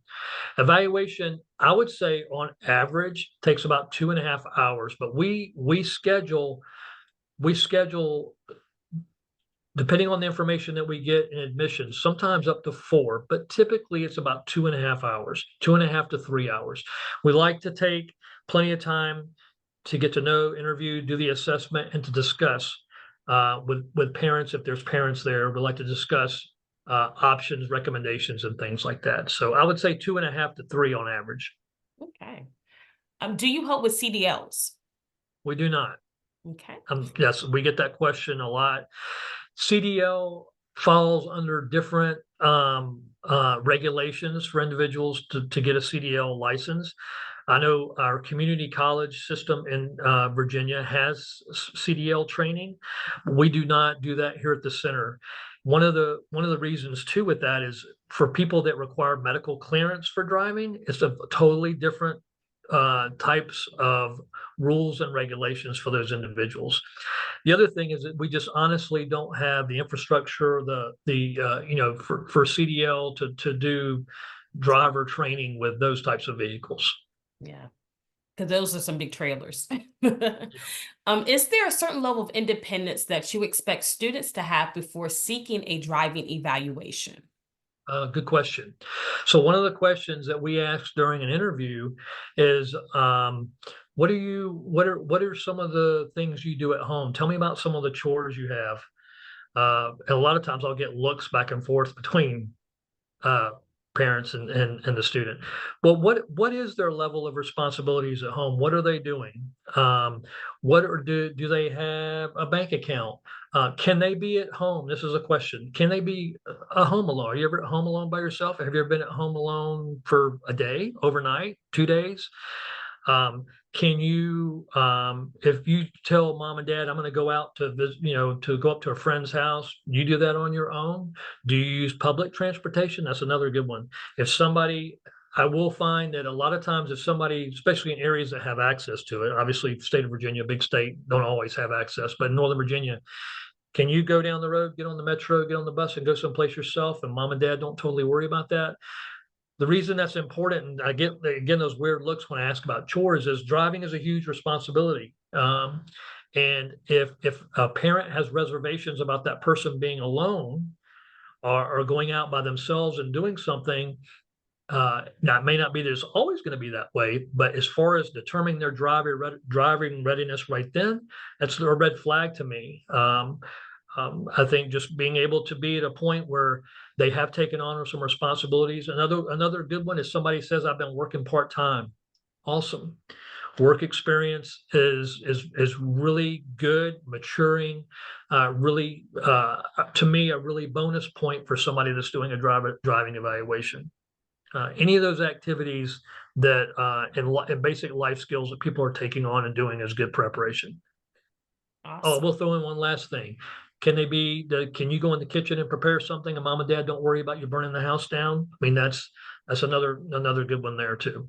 Evaluation, I would say on average, takes about 2.5 hours, but we schedule, depending on the information that we get in admissions, sometimes up to 4, but typically it's about 2.5 hours, 2.5 to 3 hours. We like to take plenty of time to get to know, interview, do the assessment, and to discuss with parents. If there's parents there, we like to discuss options, recommendations, and things like that. So I would say 2.5 to 3 on average. Okay. Do you help with CDLs? We do not. Okay. Yes, we get that question a lot. CDL falls under different regulations for individuals to get a CDL license. I know our community college system in Virginia has CDL training. We do not do that here at the center. One of the reasons too with that is for people that require medical clearance for driving, it's a totally different types of rules and regulations for those individuals. The other thing is that we just honestly don't have the infrastructure, for CDL to do driver training with those types of vehicles. Yeah, because those are some big trailers. Is there a certain level of independence that you expect students to have before seeking a driving evaluation? Good question. So one of the questions that we ask during an interview is, what are some of the things you do at home? Tell me about some of the chores you have. And a lot of times I'll get looks back and forth between uh, parents and the student. Well, what is their level of responsibilities at home? What are they doing? What are do they have a bank account? Can they be at home? This is a question. Can they be a home alone? Are you ever at home alone by yourself? Have you ever been at home alone for a day, overnight, 2 days? Can you, if you tell mom and dad, I'm going to go out to visit, to go up to a friend's house, you do that on your own? Do you use public transportation? That's another good one. If somebody, I will find that a lot of times if somebody, especially in areas that have access to it, obviously state of Virginia, big state, don't always have access, but in Northern Virginia, can you go down the road, get on the metro, get on the bus and go someplace yourself and mom and dad don't totally worry about that? The reason that's important, and I get again those weird looks when I ask about chores, is driving is a huge responsibility. And if a parent has reservations about that person being alone or going out by themselves and doing something, now it may not be that it's always going to be that way, but as far as determining their driving readiness right then, that's a red flag to me. I think just being able to be at a point where they have taken on some responsibilities. Another good one is somebody says, I've been working part-time. Awesome. Work experience is really good, maturing, really to me a really bonus point for somebody that's doing a driving evaluation. Any of those activities that in basic life skills that people are taking on and doing is good preparation. Oh, Awesome. we'll throw in one last thing. Can you go in the kitchen and prepare something and mom and dad don't worry about you burning the house down? I mean, that's another good one there too.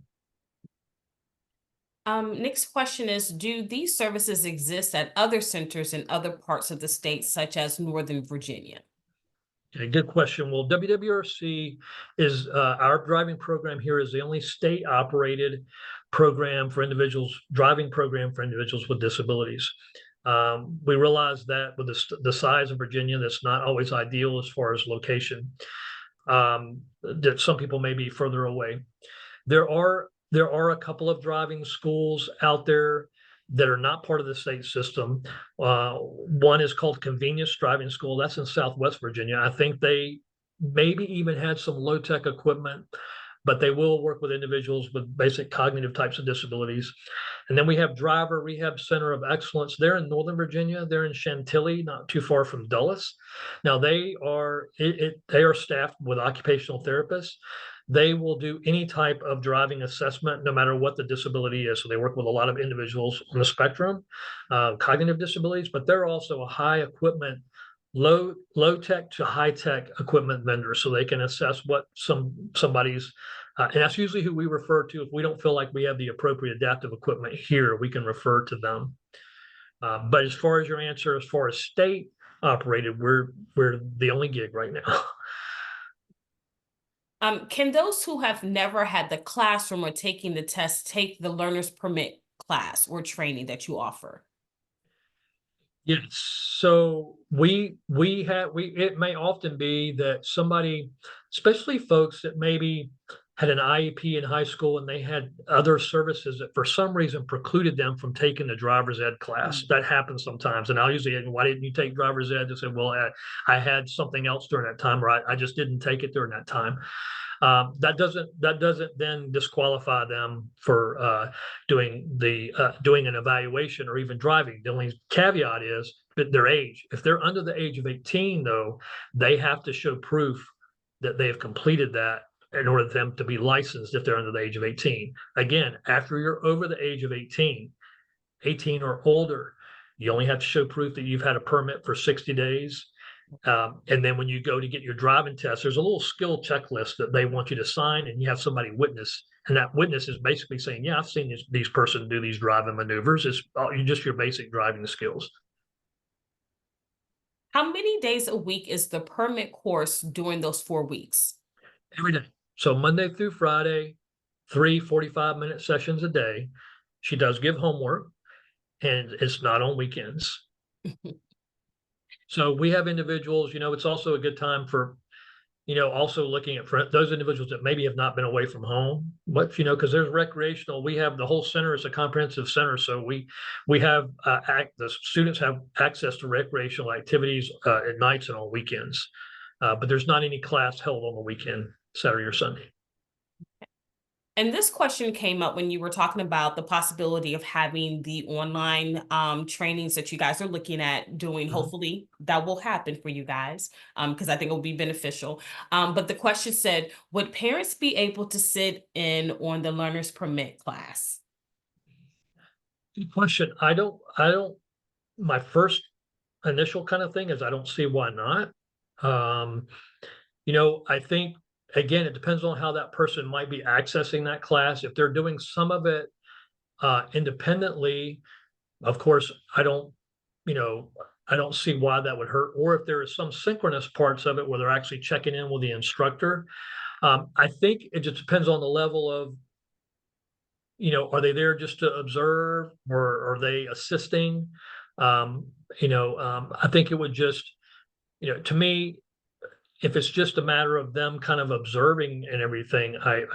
Next question is, do these services exist at other centers in other parts of the state, such as Northern Virginia? Okay, good question. Well, WWRC is our driving program here is the only state operated driving program for individuals with disabilities. We realize that with the size of Virginia, that's not always ideal as far as location. That some people may be further away. There are a couple of driving schools out there that are not part of the state system. One is called Convenience Driving School. That's in Southwest Virginia. I think they maybe even had some low tech equipment, but they will work with individuals with basic cognitive types of disabilities. And then we have Driver Rehab Center of Excellence. They're in Northern Virginia. They're in Chantilly, not too far from Dulles. Now they are staffed with occupational therapists. They will do any type of driving assessment, no matter what the disability is. So they work with a lot of individuals on the spectrum, cognitive disabilities, but they're also a high equipment, low tech to high tech equipment vendor, so they can assess what somebody's. And that's usually who we refer to if we don't feel like we have the appropriate adaptive equipment here. We can refer to them. But as far as your answer, as far as state operated, we're the only gig right now. Can those who have never had the classroom or taking the test take the learner's permit class or training that you offer? Yes. So we it may often be that somebody, especially folks that maybe had an IEP in high school and they had other services that for some reason precluded them from taking the driver's ed class. Mm. That happens sometimes. And I'll usually, why didn't you take driver's ed? They said, well, I had something else during that time, or I just didn't take it during that time. That doesn't then disqualify them for doing an evaluation or even driving. The only caveat is that their age. If they're under the age of 18, though, they have to show proof that they have completed that in order for them to be licensed if they're under the age of 18. Again, after you're over the age of 18 or older, you only have to show proof that you've had a permit for 60 days. And then when you go to get your driving test, there's a little skill checklist that they want you to sign, and you have somebody witness. And that witness is basically saying, yeah, I've seen these person do these driving maneuvers. It's just your basic driving skills. How many days a week is the permit course during those 4 weeks? Every day. So Monday through Friday, 3 45-minute sessions a day. She does give homework, and it's not on weekends. So we have individuals, it's also a good time for Also looking at for those individuals that maybe have not been away from home, but because there's recreational, we have the whole center is a comprehensive center, so we have the students have access to recreational activities at nights and on weekends, but there's not any class held on the weekend, Saturday or Sunday. And this question came up when you were talking about the possibility of having the online trainings that you guys are looking at doing. Hopefully that will happen for you guys, because I think it will be beneficial. But the question said, would parents be able to sit in on the learner's permit class? Good question. My first initial kind of thing is I don't see why not. I think, again, it depends on how that person might be accessing that class. If they're doing some of it independently, of course, I don't see why that would hurt. Or if there is some synchronous parts of it where they're actually checking in with the instructor. I think it just depends on the level of, are they there just to observe, or are they assisting? I think it would just, to me, if it's just a matter of them kind of observing and everything, I'd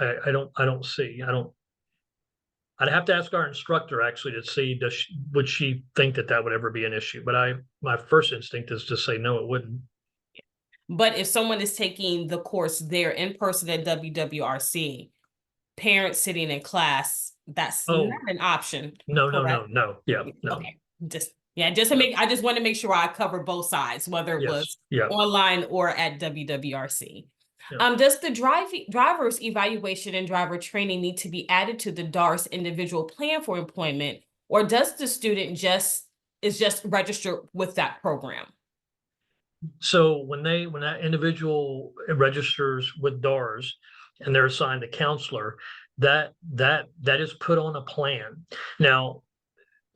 have to ask our instructor actually to see, would she think that would ever be an issue? But my first instinct is to say, no, it wouldn't. But if someone is taking the course there in person at WWRC, parents sitting in class, that's not an option. No. Yeah, no. Okay. I just want to make sure I cover both sides, whether it was online or at WWRC. Does the driver's evaluation and driver training need to be added to the DARS individual plan for employment, or does the student just registered with that program? So when that individual registers with DARS and they're assigned a counselor, that is put on a plan. Now,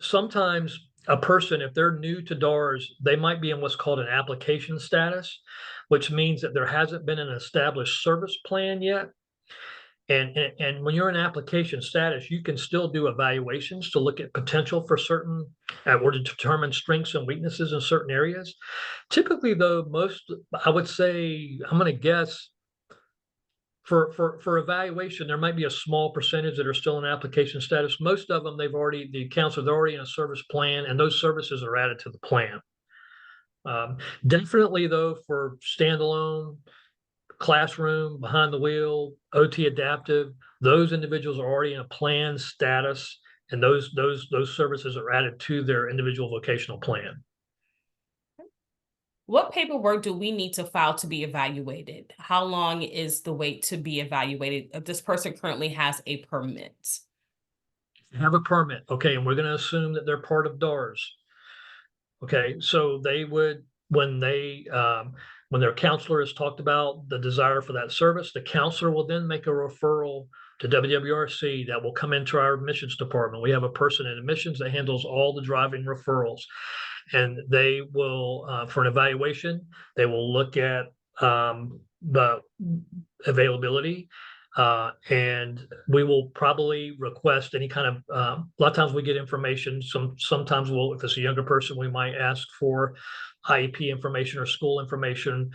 sometimes a person, if they're new to DARS, they might be in what's called an application status, which means that there hasn't been an established service plan yet. And when you're in application status, you can still do evaluations to look at potential for certain or to determine strengths and weaknesses in certain areas. Typically, though, I would say, I'm going to guess, for evaluation, there might be a small percentage that are still in application status. Most of them, the counselor, they're already in a service plan, and those services are added to the plan. Definitely, though, for standalone, classroom, behind the wheel, OT adaptive, those individuals are already in a plan status, and those services are added to their individual vocational plan. What paperwork do we need to file to be evaluated? How long is the wait to be evaluated if this person currently has a permit? Have a permit, okay, and we're going to assume that they're part of DARS. Okay, so they would, when their counselor has talked about the desire for that service, the counselor will then make a referral to WWRC that will come into our admissions department. We have a person in admissions that handles all the driving referrals, and they will, for an evaluation, they will look at the availability, and we will probably request any kind of, a lot of times we get information. Sometimes if it's a younger person, we might ask for IEP information or school information,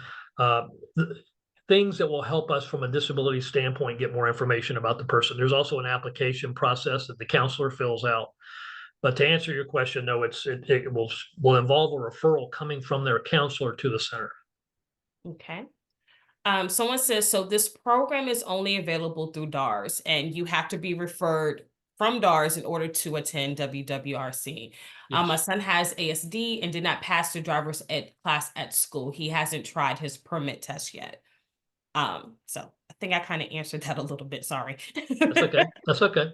things that will help us from a disability standpoint get more information about the person. There's also an application process that the counselor fills out. But to answer your question, no, it will involve a referral coming from their counselor to the center. Okay. Someone says, so this program is only available through DARS, and you have to be referred from DARS in order to attend WWRC. Yes. My son has ASD and did not pass the driver's ed class at school. He hasn't tried his permit test yet. So I think I kind of answered that a little bit. Sorry. That's okay. That's okay.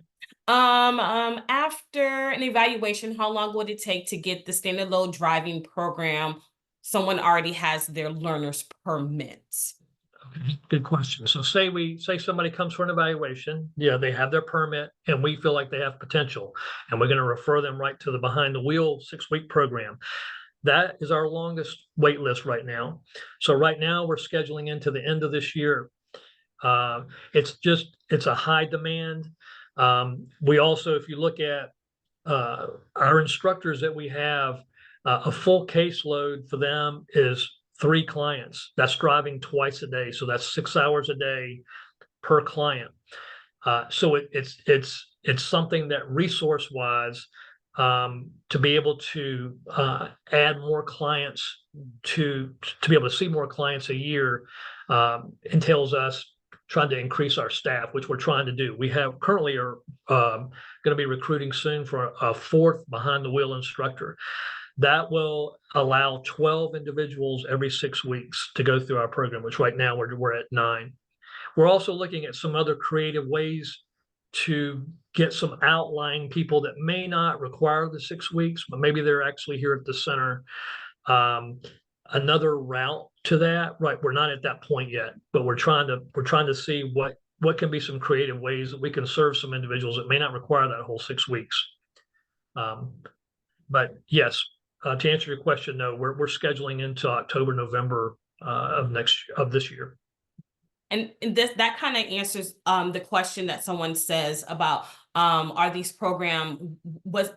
After an evaluation, how long would it take to get the standard load driving program? Someone already has their learner's permit. Okay, good question. So say somebody comes for an evaluation, they have their permit, and we feel like they have potential, and we're going to refer them right to the behind the wheel 6-week program. That is our longest wait list right now. So right now we're scheduling into the end of this year. It's a high demand. We also, if you look at our instructors that we have, a full caseload for them is 3 clients. That's driving twice a day. So that's 6 hours a day per client. So it's something that resource wise, to be able to add more clients to be able to see more clients a year, entails us trying to increase our staff, which we're trying to do. We have currently are going to be recruiting soon for a 4th behind the wheel instructor. That will allow 12 individuals every 6 weeks to go through our program, which right now we're at 9. We're also looking at some other creative ways to get some outlying people that may not require the 6 weeks, but maybe they're actually here at the center. Another route to that, right? We're not at that point yet, but we're trying to see what can be some creative ways that we can serve some individuals that may not require that whole 6 weeks. But yes, to answer your question, no, we're scheduling into October, November of this year. And that kind of answers the question that someone says about are these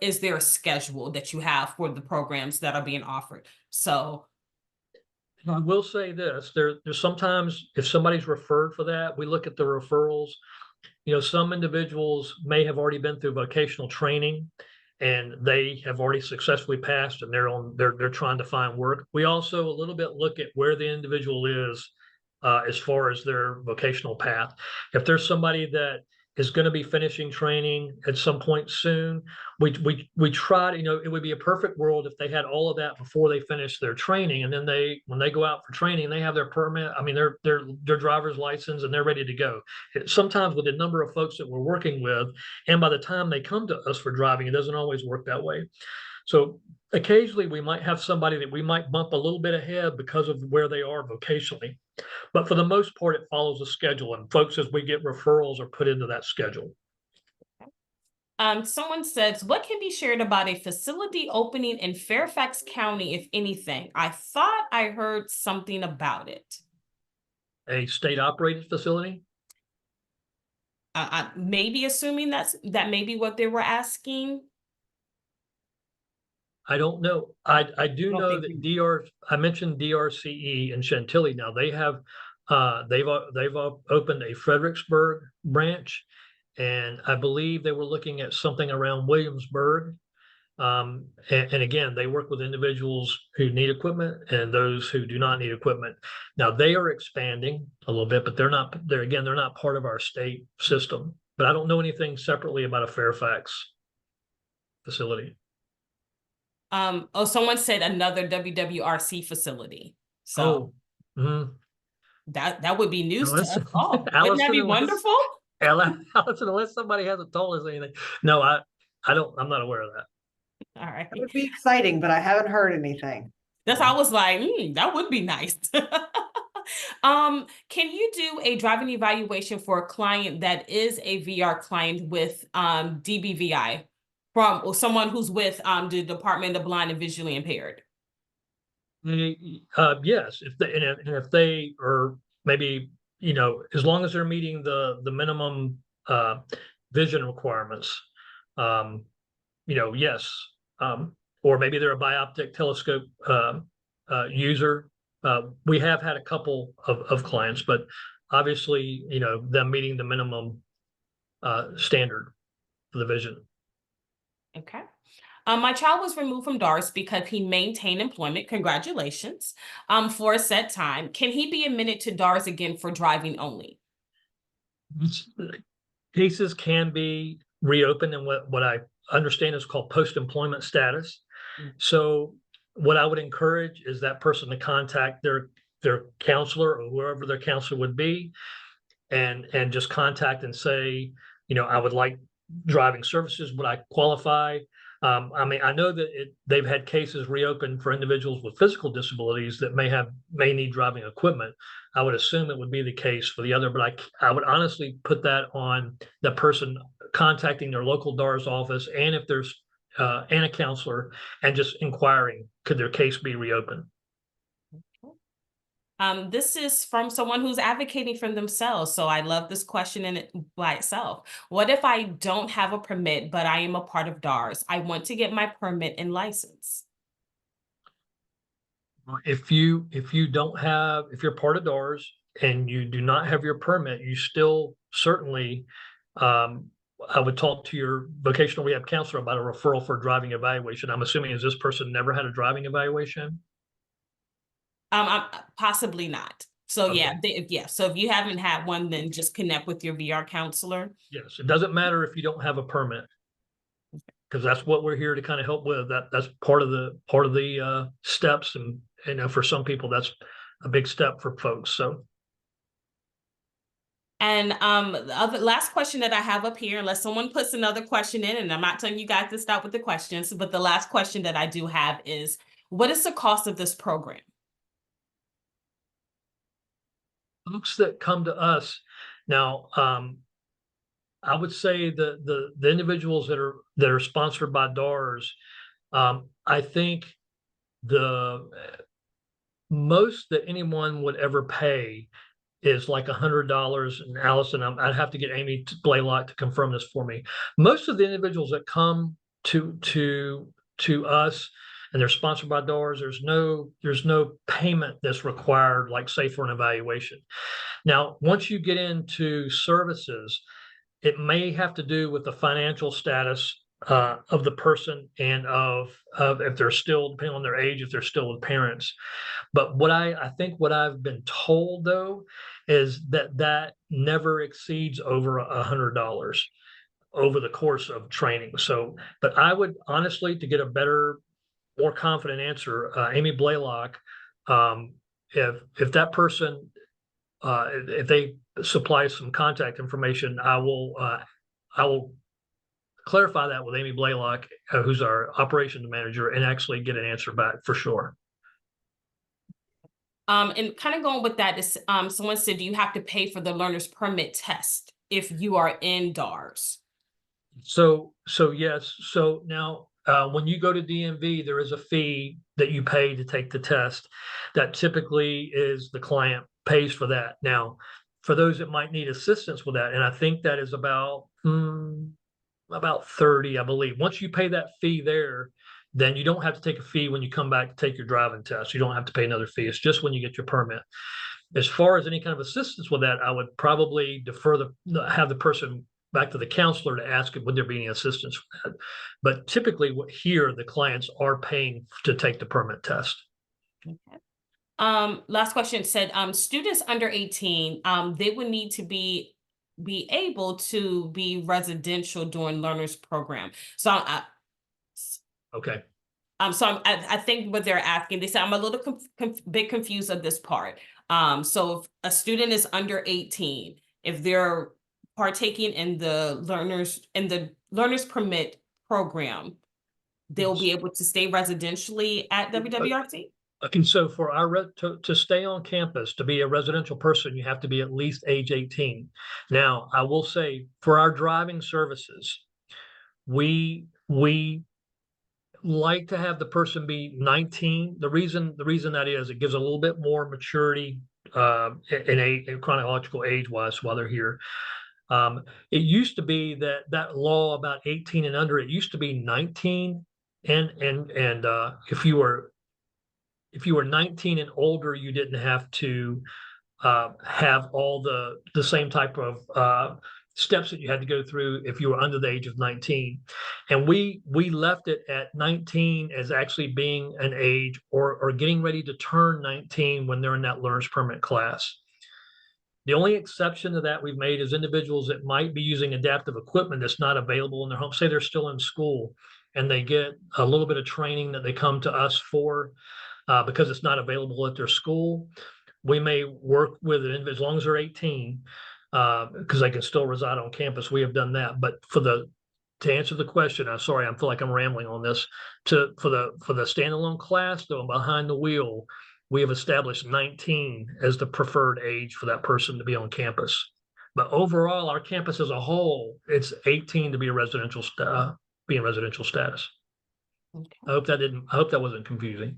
is there a schedule that you have for the programs that are being offered? So I will say this, there's sometimes if somebody's referred for that, we look at the referrals. Some individuals may have already been through vocational training and they have already successfully passed and they're trying to find work. We also a little bit look at where the individual is as far as their vocational path. If there's somebody that is going to be finishing training at some point soon, we try to, it would be a perfect world if they had all of that before they finish their training, and then when they go out for training, they have their permit, their driver's license, and they're ready to go. Sometimes with the number of folks that we're working with, and by the time they come to us for driving, it doesn't always work that way. So occasionally we might have somebody that we might bump a little bit ahead because of where they are vocationally. But for the most part, it follows a schedule, and folks, as we get referrals, are put into that schedule. Someone says, what can be shared about a facility opening in Fairfax County, if anything? I thought I heard something about it. A state-operated facility? I maybe assuming that may be what they were asking. I don't know. I do know that I mentioned DRCE and Chantilly. Now they have they've opened a Fredericksburg branch, and I believe they were looking at something around Williamsburg. And again, they work with individuals who need equipment and those who do not need equipment. Now they are expanding a little bit, but they're not part of our state system. But I don't know anything separately about a Fairfax facility. Someone said another WWRC facility. So that would be news to us all. Wouldn't that be wonderful? Allison, unless somebody hasn't told us anything. No, I'm not aware of that. All right. It would be exciting, but I haven't heard anything. That's I was like, that would be nice. Can you do a driving evaluation for a client that is a VR client with DBVI or someone who's with the Department of Blind and Visually Impaired? Yes, if they are maybe, as long as they're meeting the minimum vision requirements, yes. Or maybe they're a bioptic telescope user. We have had a couple of clients, but obviously, them meeting the minimum standard for the vision. Okay. My child was removed from DARS because he maintained employment. Congratulations. For a set time. Can he be admitted to DARS again for driving only? Cases can be reopened in what I understand is called post-employment status. So what I would encourage is that person to contact their counselor or whoever their counselor would be, and just contact and say, I would like driving services. Would I qualify? I know that they've had cases reopened for individuals with physical disabilities that may need driving equipment. I would assume it would be the case for the other, but I would honestly put that on the person contacting their local DARS office, and if there's and a counselor, and just inquiring, could their case be reopened? This is from someone who's advocating for themselves. So I love this question in it by itself. What if I don't have a permit, but I am a part of DARS? I want to get my permit and license. If you don't have, if you're part of DARS and you do not have your permit, you still certainly, I would talk to your vocational rehab counselor about a referral for a driving evaluation. I'm assuming, is this person never had a driving evaluation? Possibly not. So yeah, Okay. so if you haven't had one, then just connect with your VR counselor. Yes, it doesn't matter if you don't have a permit. Because that's what we're here to kind of help with. That's part of the steps, and you know, for some people, that's a big step for folks. So And the last question that I have up here, unless someone puts another question in, and I'm not telling you guys to stop with the questions, but the last question that I do have is, what is the cost of this program? folks that come to us now, I would say the individuals that are sponsored by DARS, I think the most that anyone would ever pay is like $100. And Allison, I'd have to get Amy Blaylock to confirm this for me. Most of the individuals that come to us and they're sponsored by DARS, there's no payment that's required, like say for an evaluation. Now, once you get into services, it may have to do with the financial status of the person and of if they're still, depending on their age, if they're still with parents. But I think what I've been told though is that never exceeds over $100 over the course of training. So, but I would honestly, to get a better, more confident answer, Amy Blaylock, if that person, if they supply some contact information, I will clarify that with Amy Blaylock, who's our operations manager, and actually get an answer back for sure. And kind of going with that is, someone said, do you have to pay for the learner's permit test if you are in DARS? So yes. So now, when you go to DMV, there is a fee that you pay to take the test. That typically is the client pays for that. Now, for those that might need assistance with that, and I think that is about 30, I believe. Once you pay that fee there, then you don't have to take a fee when you come back to take your driving test. You don't have to pay another fee. It's just when you get your permit. As far as any kind of assistance with that, I would probably have the person back to the counselor to ask would there be any assistance for that. But typically here, the clients are paying to take the permit test. Okay. Last question said, students under 18, they would need to be able to be residential during learners program. So Okay. I think what they're asking, they said, I'm a little bit confused of this part. So if a student is under 18, if they're partaking in the learners permit program, they'll be able to stay residentially at WWRC? And so for to stay on campus, to be a residential person, you have to be at least age 18. Now, I will say for our driving services, we like to have the person be 19. The reason that is, it gives a little bit more maturity in chronological age wise while they're here. It used to be that law about 18 and under, it used to be 19, and if you were 19 and older, you didn't have to have all the same type of steps that you had to go through if you were under the age of 19. And we left it at 19 as actually being an age or getting ready to turn 19 when they're in that learner's permit class. The only exception to that we've made is individuals that might be using adaptive equipment that's not available in their home. Say they're still in school and they get a little bit of training that they come to us for because it's not available at their school. We may work with it as long as they're 18 because they can still reside on campus. We have done that. But to answer the question, I'm sorry, I feel like I'm rambling on this. For the standalone class, though, behind the wheel, we have established 19 as the preferred age for that person to be on campus. But overall, our campus as a whole, it's 18 to be a residential status. Okay. I hope that wasn't confusing.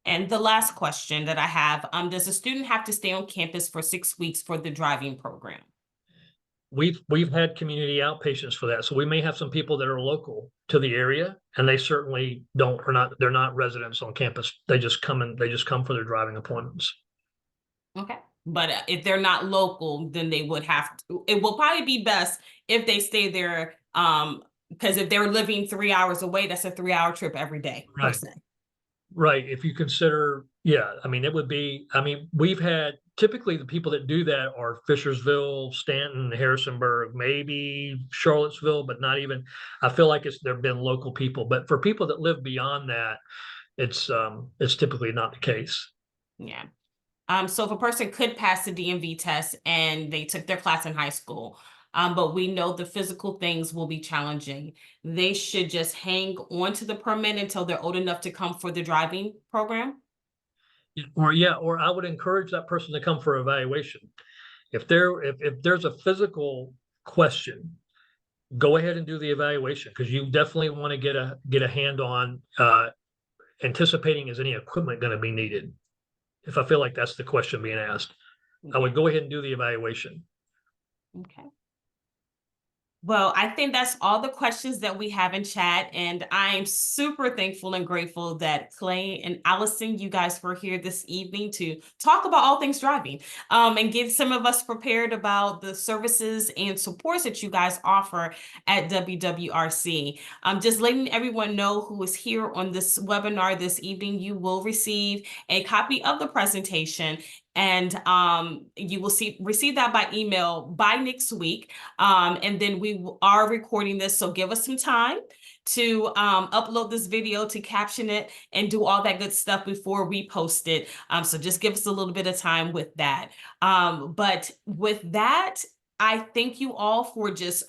And the last question that I have, does a student have to stay on campus for 6 weeks for the driving program? we've had community outpatients for that. So we may have some people that are local to the area, and they certainly they're not residents on campus. They just come for their driving appointments. Okay. But if they're not local, then they would have to, it will probably be best if they stay there. Because if they're living 3 hours away, that's a 3-hour trip every day, per Right. se. Right. If you consider, yeah, I mean, it would be, I mean, we've had typically the people that do that are Fishersville, Stanton, Harrisonburg, maybe Charlottesville, but not even, I feel like there've been local people, but for people that live beyond that, it's typically not the case. Yeah. So if a person could pass the DMV test and they took their class in high school, but we know the physical things will be challenging, they should just hang on to the permit until they're old enough to come for the driving program. Or I would encourage that person to come for evaluation. If there's a physical question, go ahead and do the evaluation, because you definitely want to get a hand on anticipating is any equipment going to be needed. If I feel like that's the question being asked, I would go ahead and do the evaluation. Okay. Well, I think that's all the questions that we have in chat, and I'm super thankful and grateful that Clay and Allison, you guys were here this evening to talk about all things driving, and get some of us prepared about the services and supports that you guys offer at WWRC. Just letting everyone know who is here on this webinar this evening, you will receive a copy of the presentation, and you will receive that by email by next week. And then we are recording this, so give us some time to upload this video, to caption it, and do all that good stuff before we post it. So just give us a little bit of time with that. But with that, I thank you all for just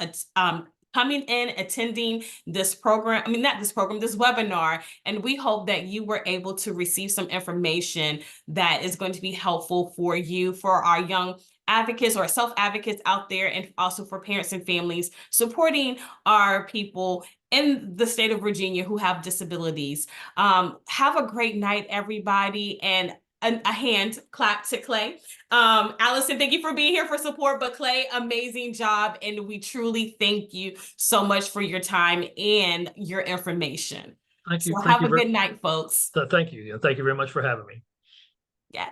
coming in, attending this program, I mean, not this program, this webinar, and we hope that you were able to receive some information that is going to be helpful for you, for our young advocates or self-advocates out there, and also for parents and families supporting our people in the state of Virginia who have disabilities. Have a great night, everybody, and a hand clap to Clay. Allison, thank you for being here for support, but Clay, amazing job, and we truly thank you so much for your time and your information. Thank you. So have a good night, folks. Thank you. Thank you very much for having me.